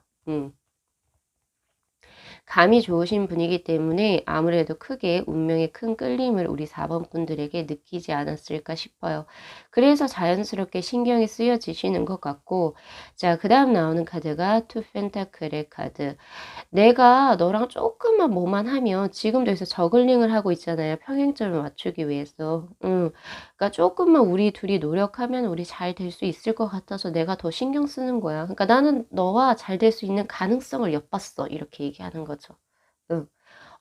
감이 좋으신 분이기 때문에 아무래도 크게 운명의 큰 끌림을 우리 4번 분들에게 느끼지 않았을까 싶어요. 그래서 자연스럽게 신경이 쓰여지시는 것 같고, 자, 그 다음 나오는 카드가 투 펜타클의 카드. 내가 너랑 조금만 뭐만 하면 지금도 여기서 저글링을 하고 있잖아요. 평행점을 맞추기 위해서. 그러니까 조금만 우리 둘이 노력하면 우리 잘 될 수 있을 것 같아서 내가 더 신경 쓰는 거야. 그러니까 나는 너와 잘 될 수 있는 가능성을 엿봤어. 이렇게 얘기하는 거죠.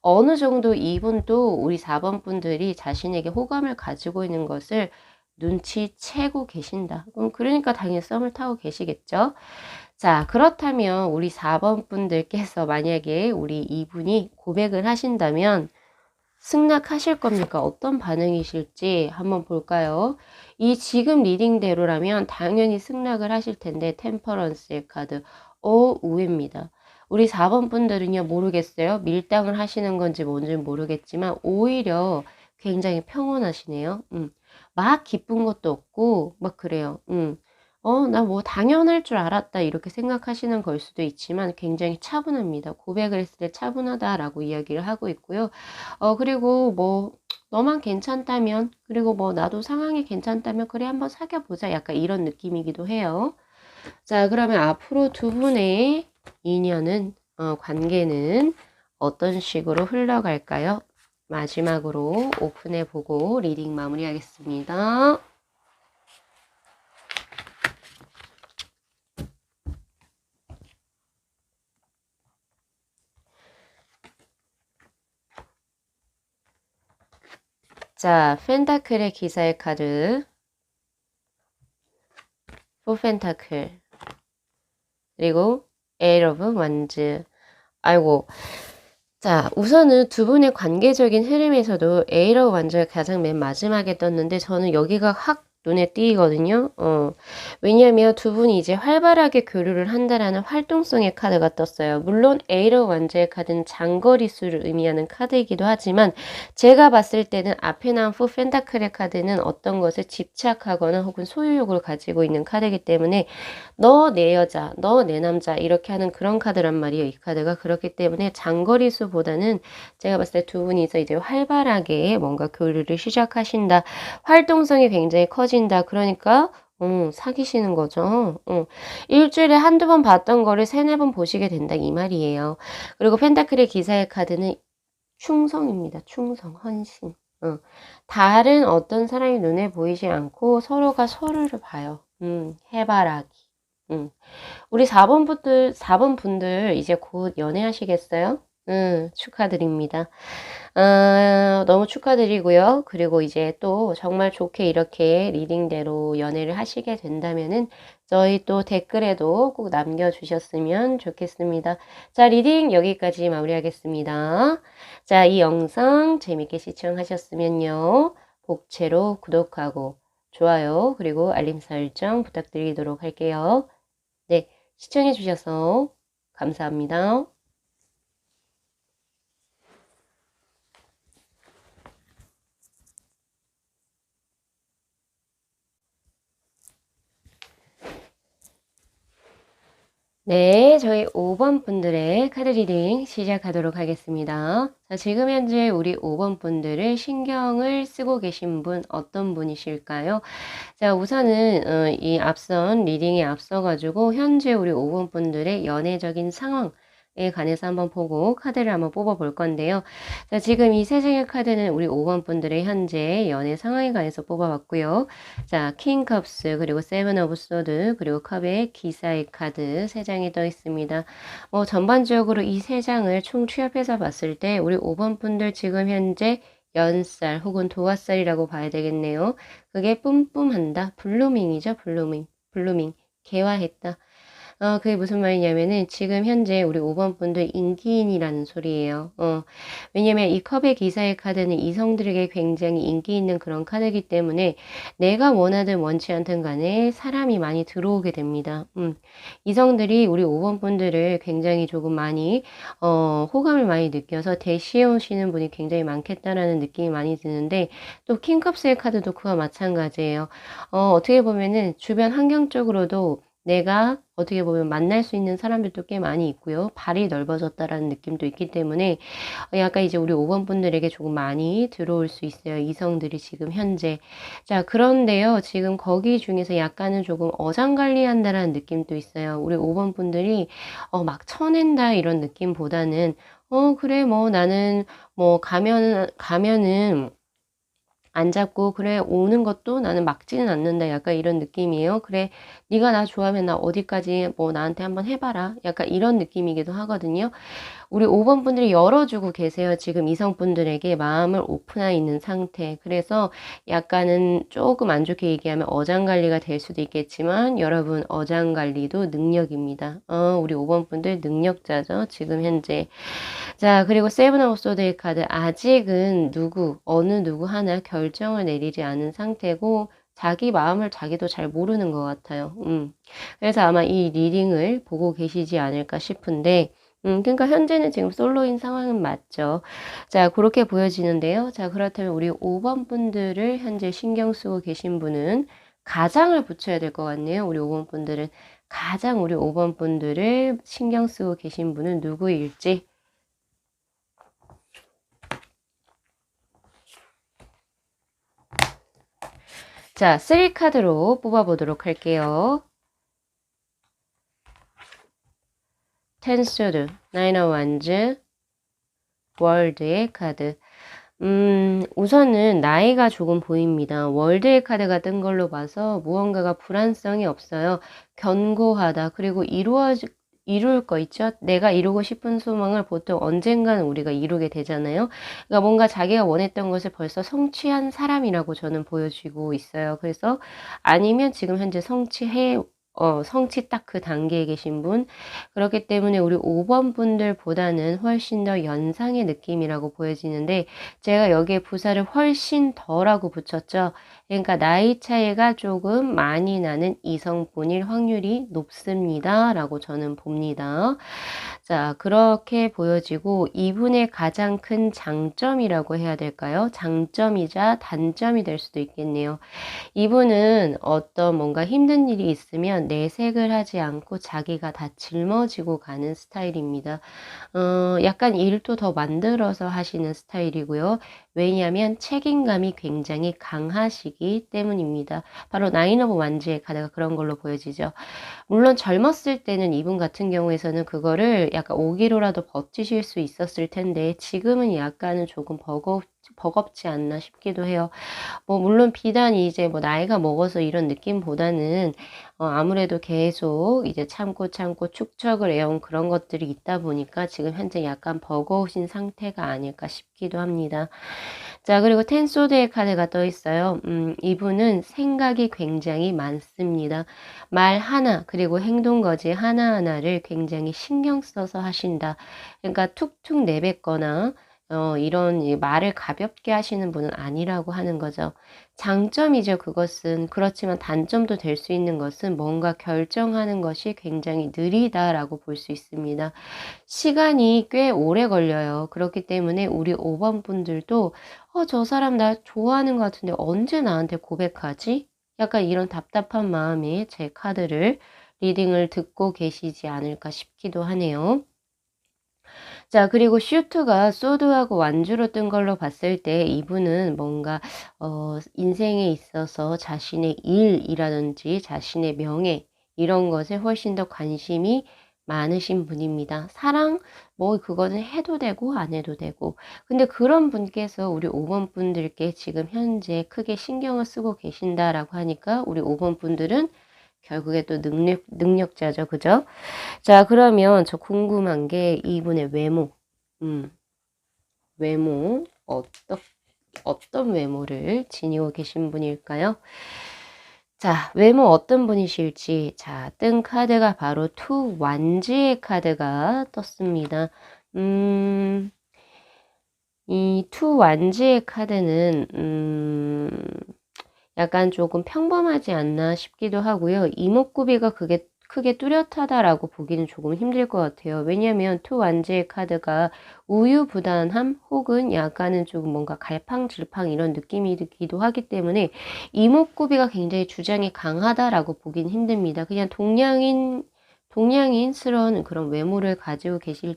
어느 정도 이분도 우리 4번 분들이 자신에게 호감을 가지고 있는 것을 눈치채고 계신다. 그러니까 당연히 썸을 타고 계시겠죠. 자, 그렇다면 우리 4번 분들께서 만약에 우리 이분이 고백을 하신다면 승낙하실 겁니까? 어떤 반응이실지 한번 볼까요? 이 지금 리딩대로라면 당연히 승낙을 하실 텐데 템퍼런스의 카드 우회입니다. 우리 4번 분들은요 모르겠어요. 밀당을 하시는 건지 뭔지 모르겠지만 오히려 굉장히 평온하시네요. 막 기쁜 것도 없고 막 그래요. 나 뭐 당연할 줄 알았다 이렇게 생각하시는 걸 수도 있지만 굉장히 차분합니다. 고백을 했을 때 차분하다라고 이야기를 하고 있고요. 그리고 뭐 너만 괜찮다면 그리고 뭐 나도 상황이 괜찮다면 그래 한번 사귀어 보자 약간 이런 느낌이기도 해요. 자, 그러면 앞으로 두 분의 인연은 관계는 어떤 식으로 흘러갈까요? 마지막으로 오픈해 보고 리딩 마무리하겠습니다. 자, 펜타클의 기사의 카드, 포펜타클, 그리고 에이 오브 완즈. 아이고. 자, 우선은 두 분의 관계적인 흐름에서도 에이 오브 완즈가 가장 맨 마지막에 떴는데 저는 여기가 확 눈에 띄거든요. 왜냐면 두 분이 이제 활발하게 교류를 한다라는 활동성의 카드가 떴어요. 물론 에이러 완즈의 카드는 장거리 수를 의미하는 카드이기도 하지만 제가 봤을 때는 앞에 나온 푸 펜타클의 카드는 어떤 것에 집착하거나 혹은 소유욕을 가지고 있는 카드이기 때문에 너 내 여자, 너 내 남자 이렇게 하는 그런 카드란 말이에요. 이 카드가. 그렇기 때문에 장거리 수보다는 제가 봤을 때 두 분이서 이제 활발하게 뭔가 교류를 시작하신다. 활동성이 굉장히 커진다. 그러니까 사귀시는 거죠. 일주일에 한두 번 봤던 거를 세네 번 보시게 된다 이 말이에요. 그리고 펜타클의 기사의 카드는 충성입니다. 충성, 헌신. 다른 어떤 사람이 눈에 보이지 않고 서로가 서로를 봐요. 해바라기. 우리 4번 분들 이제 곧 연애하시겠어요? 축하드립니다. 너무 축하드리고요. 그리고 이제 또 정말 좋게 이렇게 리딩대로 연애를 하시게 된다면은 저희 또 댓글에도 꼭 남겨주셨으면 좋겠습니다. 자, 리딩 여기까지 마무리하겠습니다. 자, 이 영상 재밌게 시청하셨으면요. 복채로 구독하고 좋아요 그리고 알림 설정 부탁드리도록 할게요. 네, 시청해주셔서 감사합니다. 네, 저희 5번 분들의 카드 리딩 시작하도록 하겠습니다. 자, 지금 현재 우리 5번 분들을 신경을 쓰고 계신 분 어떤 분이실까요? 자, 우선은 이 앞선 리딩에 앞서가지고 현재 우리 5번 분들의 연애적인 상황 에 관해서 한번 보고 카드를 한번 뽑아 볼 건데요. 자, 지금 이 세 장의 카드는 우리 5번 분들의 현재 연애 상황에 관해서 뽑아봤고요. 자, 킹 컵스, 그리고 세븐 오브 소드, 그리고 컵의 기사의 카드 세 장이 떠 있습니다. 전반적으로 이 세 장을 총 취합해서 봤을 때 우리 5번 분들 지금 현재 연살 혹은 도화살이라고 봐야 되겠네요. 그게 뿜뿜한다. 블루밍이죠. 블루밍. 개화했다. 그게 무슨 말이냐면은 지금 현재 우리 5번 분들 인기인이라는 소리예요. 왜냐면 이 컵의 기사의 카드는 이성들에게 굉장히 인기 있는 그런 카드이기 때문에 내가 원하든 원치 않든 간에 사람이 많이 들어오게 됩니다. 이성들이 우리 5번 분들을 굉장히 조금 많이 호감을 많이 느껴서 대시해 오시는 분이 굉장히 많겠다라는 느낌이 많이 드는데 또 킹컵스의 카드도 그와 마찬가지예요. 어떻게 보면은 주변 환경적으로도 내가 어떻게 보면 만날 수 있는 사람들도 꽤 많이 있고요. 발이 넓어졌다라는 느낌도 있기 때문에 약간 이제 우리 5번 분들에게 조금 많이 들어올 수 있어요. 이성들이 지금 현재. 자, 그런데요. 지금 거기 중에서 약간은 조금 어장관리한다라는 느낌도 있어요. 우리 5번 분들이 막 쳐낸다 이런 느낌보다는 그래 뭐 나는 뭐 가면은 안 잡고 그래 오는 것도 나는 막지는 않는다 약간 이런 느낌이에요. 그래 네가 나 좋아하면 나 어디까지 뭐 나한테 한번 해봐라 약간 이런 느낌이기도 하거든요. 우리 5번 분들이 열어주고 계세요. 지금 이성분들에게 마음을 오픈해 있는 상태. 그래서 약간은 조금 안 좋게 얘기하면 어장관리가 될 수도 있겠지만 여러분 어장관리도 능력입니다. 우리 5번 분들 능력자죠. 지금 현재. 자, 그리고 세븐 오브 소드의 카드 아직은 어느 누구 하나 결정을 내리지 않은 상태고 자기 마음을 자기도 잘 모르는 것 같아요. 그래서 아마 이 리딩을 보고 계시지 않을까 싶은데 그러니까 현재는 지금 솔로인 상황은 맞죠. 자, 그렇게 보여지는데요. 자, 그렇다면 우리 5번 분들을 현재 신경 쓰고 계신 분은 가장을 붙여야 될 것 같네요. 우리 5번 분들은 가장 우리 5번 분들을 신경 쓰고 계신 분은 누구일지 자, 3카드로 뽑아보도록 할게요. 텐 소드, 나인 오브 완즈, 월드의 카드. 우선은 나이가 조금 보입니다. 월드의 카드가 뜬 걸로 봐서 무언가가 불안성이 없어요. 견고하다. 그리고 이룰 거 있죠? 내가 이루고 싶은 소망을 보통 언젠가는 우리가 이루게 되잖아요. 그러니까 뭔가 자기가 원했던 것을 벌써 성취한 사람이라고 저는 보여지고 있어요. 그래서 아니면 지금 현재 성취 딱 그 단계에 계신 분. 그렇기 때문에 우리 5번 분들보다는 훨씬 더 연상의 느낌이라고 보여지는데 제가 여기에 부사를 훨씬 더라고 붙였죠. 그러니까 나이 차이가 조금 많이 나는 이성분일 확률이 높습니다. 라고 저는 봅니다. 자, 그렇게 보여지고 이분의 가장 큰 장점이라고 해야 될까요? 장점이자 단점이 될 수도 있겠네요. 이분은 어떤 뭔가 힘든 일이 있으면 내색을 하지 않고 자기가 다 짊어지고 가는 스타일입니다. 약간 일도 더 만들어서 하시는 스타일이고요. 왜냐하면 책임감이 굉장히 강하시기 때문입니다. 바로 나인 오브 완즈의 카드가 그런 걸로 보여지죠. 물론 젊었을 때는 이분 같은 경우에서는 그거를 약간 오기로라도 버티실 수 있었을 텐데 지금은 약간은 조금 버겁지 않나 싶기도 해요. 뭐 물론 비단이 이제 뭐 나이가 먹어서 이런 느낌보다는 아무래도 계속 이제 참고 축적을 해온 그런 것들이 있다 보니까 지금 현재 약간 버거우신 상태가 아닐까 싶기도 합니다. 자, 그리고 텐소드의 카드가 떠 있어요. 이분은 생각이 굉장히 많습니다. 말 하나, 그리고 행동 거지 하나하나를 굉장히 신경 써서 하신다. 그러니까 툭툭 내뱉거나, 이런 말을 가볍게 하시는 분은 아니라고 하는 거죠. 장점이죠, 그것은. 그렇지만 단점도 될 수 있는 것은 뭔가 결정하는 것이 굉장히 느리다라고 볼 수 있습니다. 시간이 꽤 오래 걸려요. 그렇기 때문에 우리 5번 분들도 저 사람 나 좋아하는 것 같은데 언제 나한테 고백하지? 약간 이런 답답한 마음에 제 카드를 리딩을 듣고 계시지 않을까 싶기도 하네요. 자, 그리고 슈트가 소드하고 완주로 뜬 걸로 봤을 때 이분은 뭔가 인생에 있어서 자신의 일이라든지 자신의 명예 이런 것에 훨씬 더 관심이 많으신 분입니다. 사랑 뭐 그거는 해도 되고 안 해도 되고. 근데 그런 분께서 우리 5번 분들께 지금 현재 크게 신경을 쓰고 계신다라고 하니까 우리 5번 분들은 결국에 또 능력자죠. 그죠? 자, 그러면 저 궁금한 게 이분의 외모. 외모. 어떤 외모를 지니고 계신 분일까요? 자, 외모 어떤 분이실지. 자, 뜬 카드가 바로 투 완지의 카드가 떴습니다. 이 투 완지의 카드는, 약간 조금 평범하지 않나 싶기도 하고요. 이목구비가 크게 뚜렷하다라고 보기는 조금 힘들 것 같아요. 왜냐하면 투 완지의 카드가 우유부단함 혹은 약간은 조금 뭔가 갈팡질팡 이런 느낌이기도 하기 때문에 이목구비가 굉장히 주장이 강하다라고 보긴 힘듭니다. 그냥 동양인스러운 그런 외모를 가지고 계실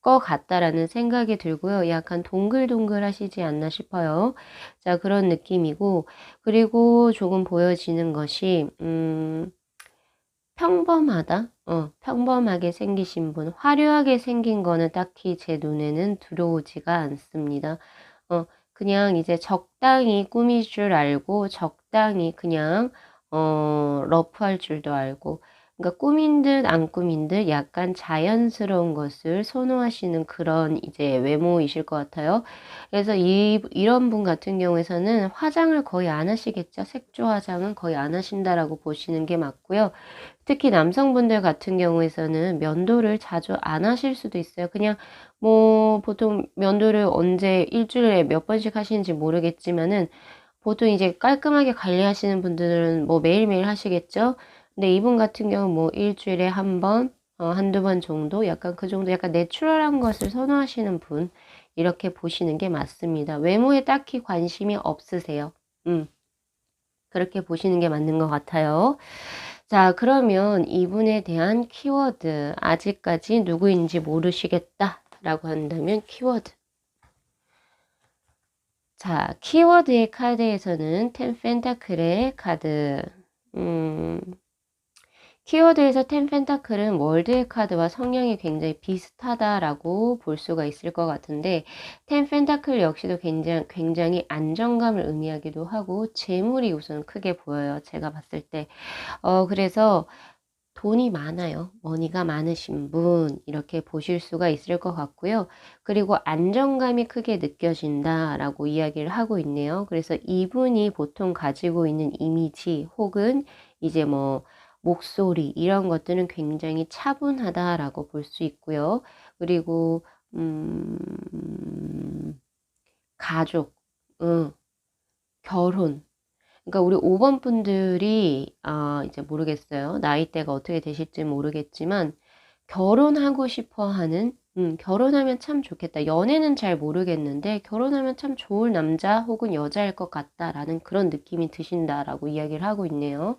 것 같다라는 생각이 들고요. 약간 동글동글하시지 않나 싶어요. 자, 그런 느낌이고, 그리고 조금 보여지는 것이, 평범하다? 평범하게 생기신 분, 화려하게 생긴 거는 딱히 제 눈에는 들어오지가 않습니다. 그냥 이제 적당히 꾸밀 줄 알고, 적당히 그냥, 러프할 줄도 알고, 그러니까 꾸민 듯 안 꾸민 듯 약간 자연스러운 것을 선호하시는 그런 이제 외모이실 것 같아요. 그래서 이런 분 같은 경우에서는 화장을 거의 안 하시겠죠. 색조 화장은 거의 안 하신다라고 보시는 게 맞고요. 특히 남성분들 같은 경우에서는 면도를 자주 안 하실 수도 있어요. 그냥 뭐 보통 면도를 언제 일주일에 몇 번씩 하시는지 모르겠지만은 보통 이제 깔끔하게 관리하시는 분들은 뭐 매일매일 하시겠죠. 근데 이분 같은 경우는 뭐 일주일에 한 번, 한두 번 정도 약간 그 정도 약간 내추럴한 것을 선호하시는 분 이렇게 보시는 게 맞습니다. 외모에 딱히 관심이 없으세요. 그렇게 보시는 게 맞는 것 같아요. 자, 그러면 이분에 대한 키워드 아직까지 누구인지 모르시겠다 라고 한다면 키워드. 자, 키워드의 카드에서는 텐 펜타클의 카드. 키워드에서 텐 펜타클은 월드의 카드와 성향이 굉장히 비슷하다라고 볼 수가 있을 것 같은데, 텐 펜타클 역시도 굉장히 안정감을 의미하기도 하고 재물이 우선 크게 보여요. 제가 봤을 때. 그래서 돈이 많아요. 머니가 많으신 분 이렇게 보실 수가 있을 것 같고요. 그리고 안정감이 크게 느껴진다라고 이야기를 하고 있네요. 그래서 이분이 보통 가지고 있는 이미지 혹은 이제 뭐 목소리 이런 것들은 굉장히 차분하다라고 볼 수 있고요. 그리고 가족, 결혼, 그러니까 우리 5번 분들이 이제 모르겠어요. 나이대가 어떻게 되실지 모르겠지만 결혼하고 싶어 하는 결혼하면 참 좋겠다. 연애는 잘 모르겠는데 결혼하면 참 좋을 남자 혹은 여자일 것 같다라는 그런 느낌이 드신다라고 이야기를 하고 있네요.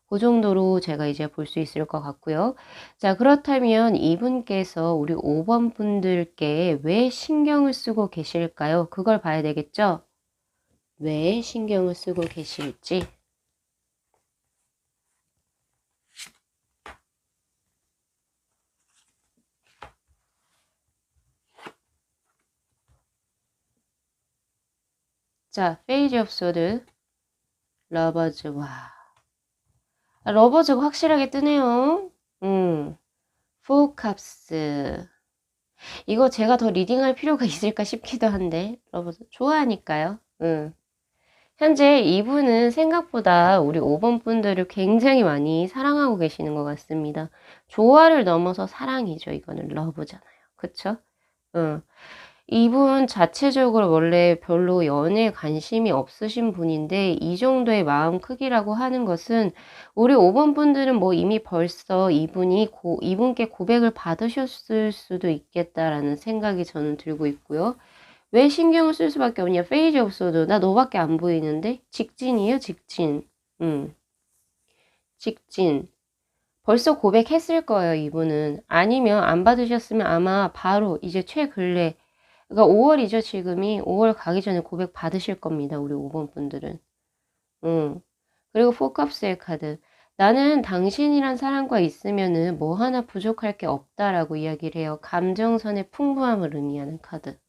그 정도로 제가 이제 볼 수 있을 것 같고요. 자, 그렇다면 이분께서 우리 5번 분들께 왜 신경을 쓰고 계실까요? 그걸 봐야 되겠죠? 왜 신경을 쓰고 계실지. 자, 페이지 오브 소드, 러버즈, 와. 러버즈가 확실하게 뜨네요. 포캅스. 이거 제가 더 리딩할 필요가 있을까 싶기도 한데, 러버즈 좋아하니까요. 현재 이분은 생각보다 우리 5번 분들을 굉장히 많이 사랑하고 계시는 것 같습니다. 좋아를 넘어서 사랑이죠. 이거는 러브잖아요. 그쵸? 이분 자체적으로 원래 별로 연애에 관심이 없으신 분인데 이 정도의 마음 크기라고 하는 것은 우리 5번 분들은 뭐 이미 벌써 이분께 고백을 받으셨을 수도 있겠다라는 생각이 저는 들고 있고요. 왜 신경을 쓸 수밖에 없냐? 페이지 없어도 나 너밖에 안 보이는데? 직진이에요, 직진. 직진. 벌써 고백했을 거예요, 이분은. 아니면 안 받으셨으면 아마 바로 이제 최근래 그러니까 5월이죠, 지금이. 5월 가기 전에 고백 받으실 겁니다, 우리 5번 분들은. 그리고 포캅스의 카드. 나는 당신이란 사람과 있으면은 뭐 하나 부족할 게 없다라고 이야기를 해요. 감정선의 풍부함을 의미하는 카드.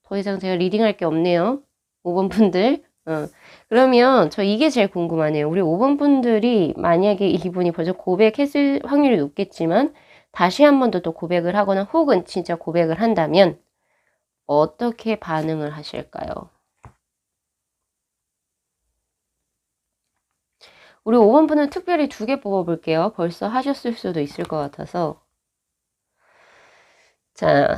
더 이상 제가 리딩할 게 없네요. 5번 분들. 그러면 저 이게 제일 궁금하네요. 우리 5번 분들이 만약에 이분이 벌써 고백했을 확률이 높겠지만 다시 한 번 더 또 고백을 하거나 혹은 진짜 고백을 한다면 어떻게 반응을 하실까요? 우리 5번 분은 특별히 2개 뽑아볼게요. 벌써 하셨을 수도 있을 것 같아서. 자,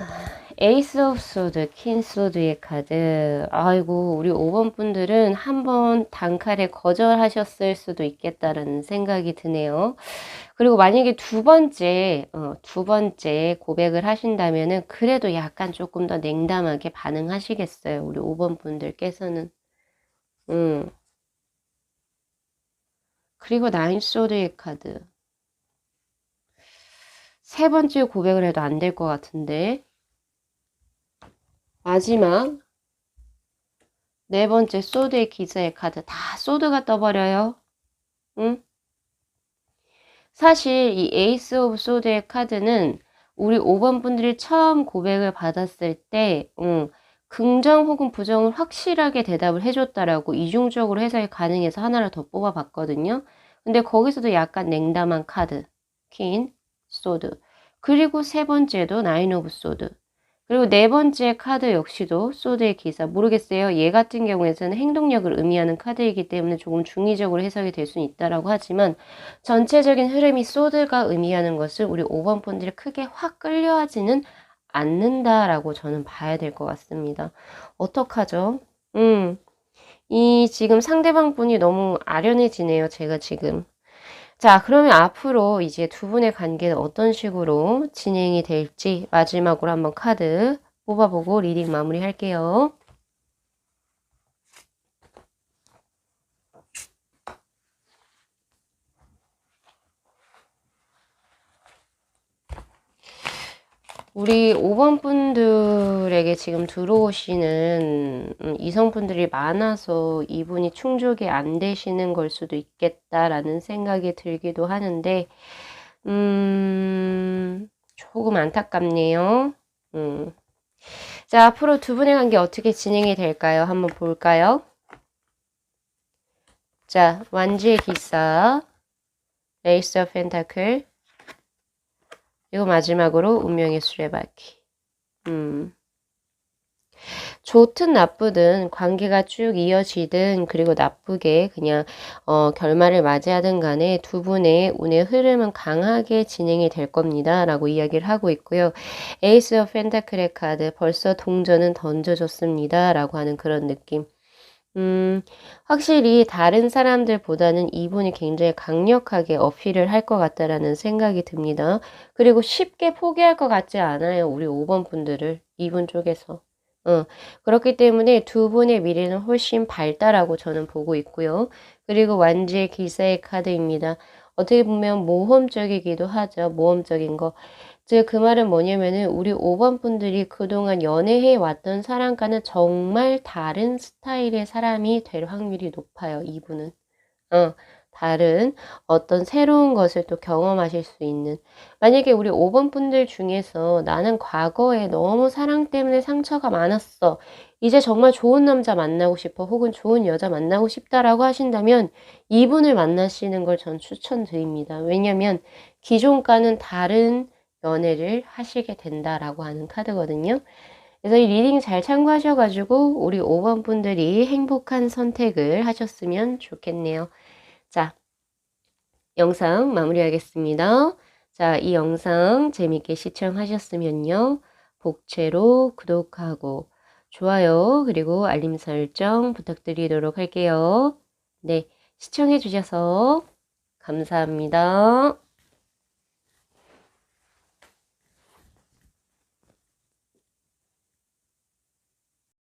에이스 오브 소드, 퀸 소드의 카드. 아이고, 우리 5번 분들은 한번 단칼에 거절하셨을 수도 있겠다는 생각이 드네요. 그리고 만약에 두 번째 고백을 하신다면은 그래도 약간 조금 더 냉담하게 반응하시겠어요. 우리 5번 분들께서는. 그리고 나인 소드의 카드. 세 번째 고백을 해도 안 될 것 같은데. 마지막 네 번째 소드의 기사의 카드. 다 소드가 떠버려요. 응? 사실 이 에이스 오브 소드의 카드는 우리 5번 분들이 처음 고백을 받았을 때 긍정 혹은 부정을 확실하게 대답을 해줬다라고 이중적으로 해석이 가능해서 하나를 더 뽑아봤거든요. 근데 거기서도 약간 냉담한 카드. 퀸, 소드. 그리고 세 번째도 나인 오브 소드. 그리고 네 번째 카드 역시도 소드의 기사. 모르겠어요. 얘 같은 경우에는 행동력을 의미하는 카드이기 때문에 조금 중의적으로 해석이 될 수는 있다라고 하지만 전체적인 흐름이 소드가 의미하는 것을 우리 5번 분들이 크게 확 끌려하지는 않는다라고 저는 봐야 될 것 같습니다. 어떡하죠? 이 지금 상대방 분이 너무 아련해지네요. 제가 지금. 자, 그러면 앞으로 이제 두 분의 관계는 어떤 식으로 진행이 될지 마지막으로 한번 카드 뽑아보고 리딩 마무리 할게요. 우리 5번 분들에게 지금 들어오시는 이성분들이 많아서 이분이 충족이 안 되시는 걸 수도 있겠다라는 생각이 들기도 하는데, 조금 안타깝네요. 자, 앞으로 두 분의 관계 어떻게 진행이 될까요? 한번 볼까요? 자, 완지의 기사, 에이스 오브 펜타클, 이거 마지막으로 운명의 수레바퀴. 좋든 나쁘든 관계가 쭉 이어지든 그리고 나쁘게 그냥 결말을 맞이하든 간에 두 분의 운의 흐름은 강하게 진행이 될 겁니다. 라고 이야기를 하고 있고요. 에이스 오브 펜타클의 카드 벌써 동전은 던져졌습니다. 라고 하는 그런 느낌. 확실히 다른 사람들보다는 이분이 굉장히 강력하게 어필을 할 것 같다라는 생각이 듭니다. 그리고 쉽게 포기할 것 같지 않아요. 우리 5번 분들을 이분 쪽에서. 그렇기 때문에 두 분의 미래는 훨씬 밝다라고 저는 보고 있고요. 그리고 완지의 기사의 카드입니다. 어떻게 보면 모험적이기도 하죠. 모험적인 거. 즉, 그 말은 뭐냐면은 우리 5번 분들이 그동안 연애해 왔던 사람과는 정말 다른 스타일의 사람이 될 확률이 높아요. 이분은. 다른 어떤 새로운 것을 또 경험하실 수 있는. 만약에 우리 5번 분들 중에서 나는 과거에 너무 사랑 때문에 상처가 많았어. 이제 정말 좋은 남자 만나고 싶어. 혹은 좋은 여자 만나고 싶다라고 하신다면 이분을 만나시는 걸 전 추천드립니다. 왜냐면 기존과는 다른 연애를 하시게 된다라고 하는 카드거든요. 그래서 이 리딩 잘 참고하셔가지고 우리 5번 분들이 행복한 선택을 하셨으면 좋겠네요. 자, 영상 마무리하겠습니다. 자, 이 영상 재밌게 시청하셨으면요. 복채로 구독하고 좋아요 그리고 알림 설정 부탁드리도록 할게요. 네, 시청해 주셔서 감사합니다.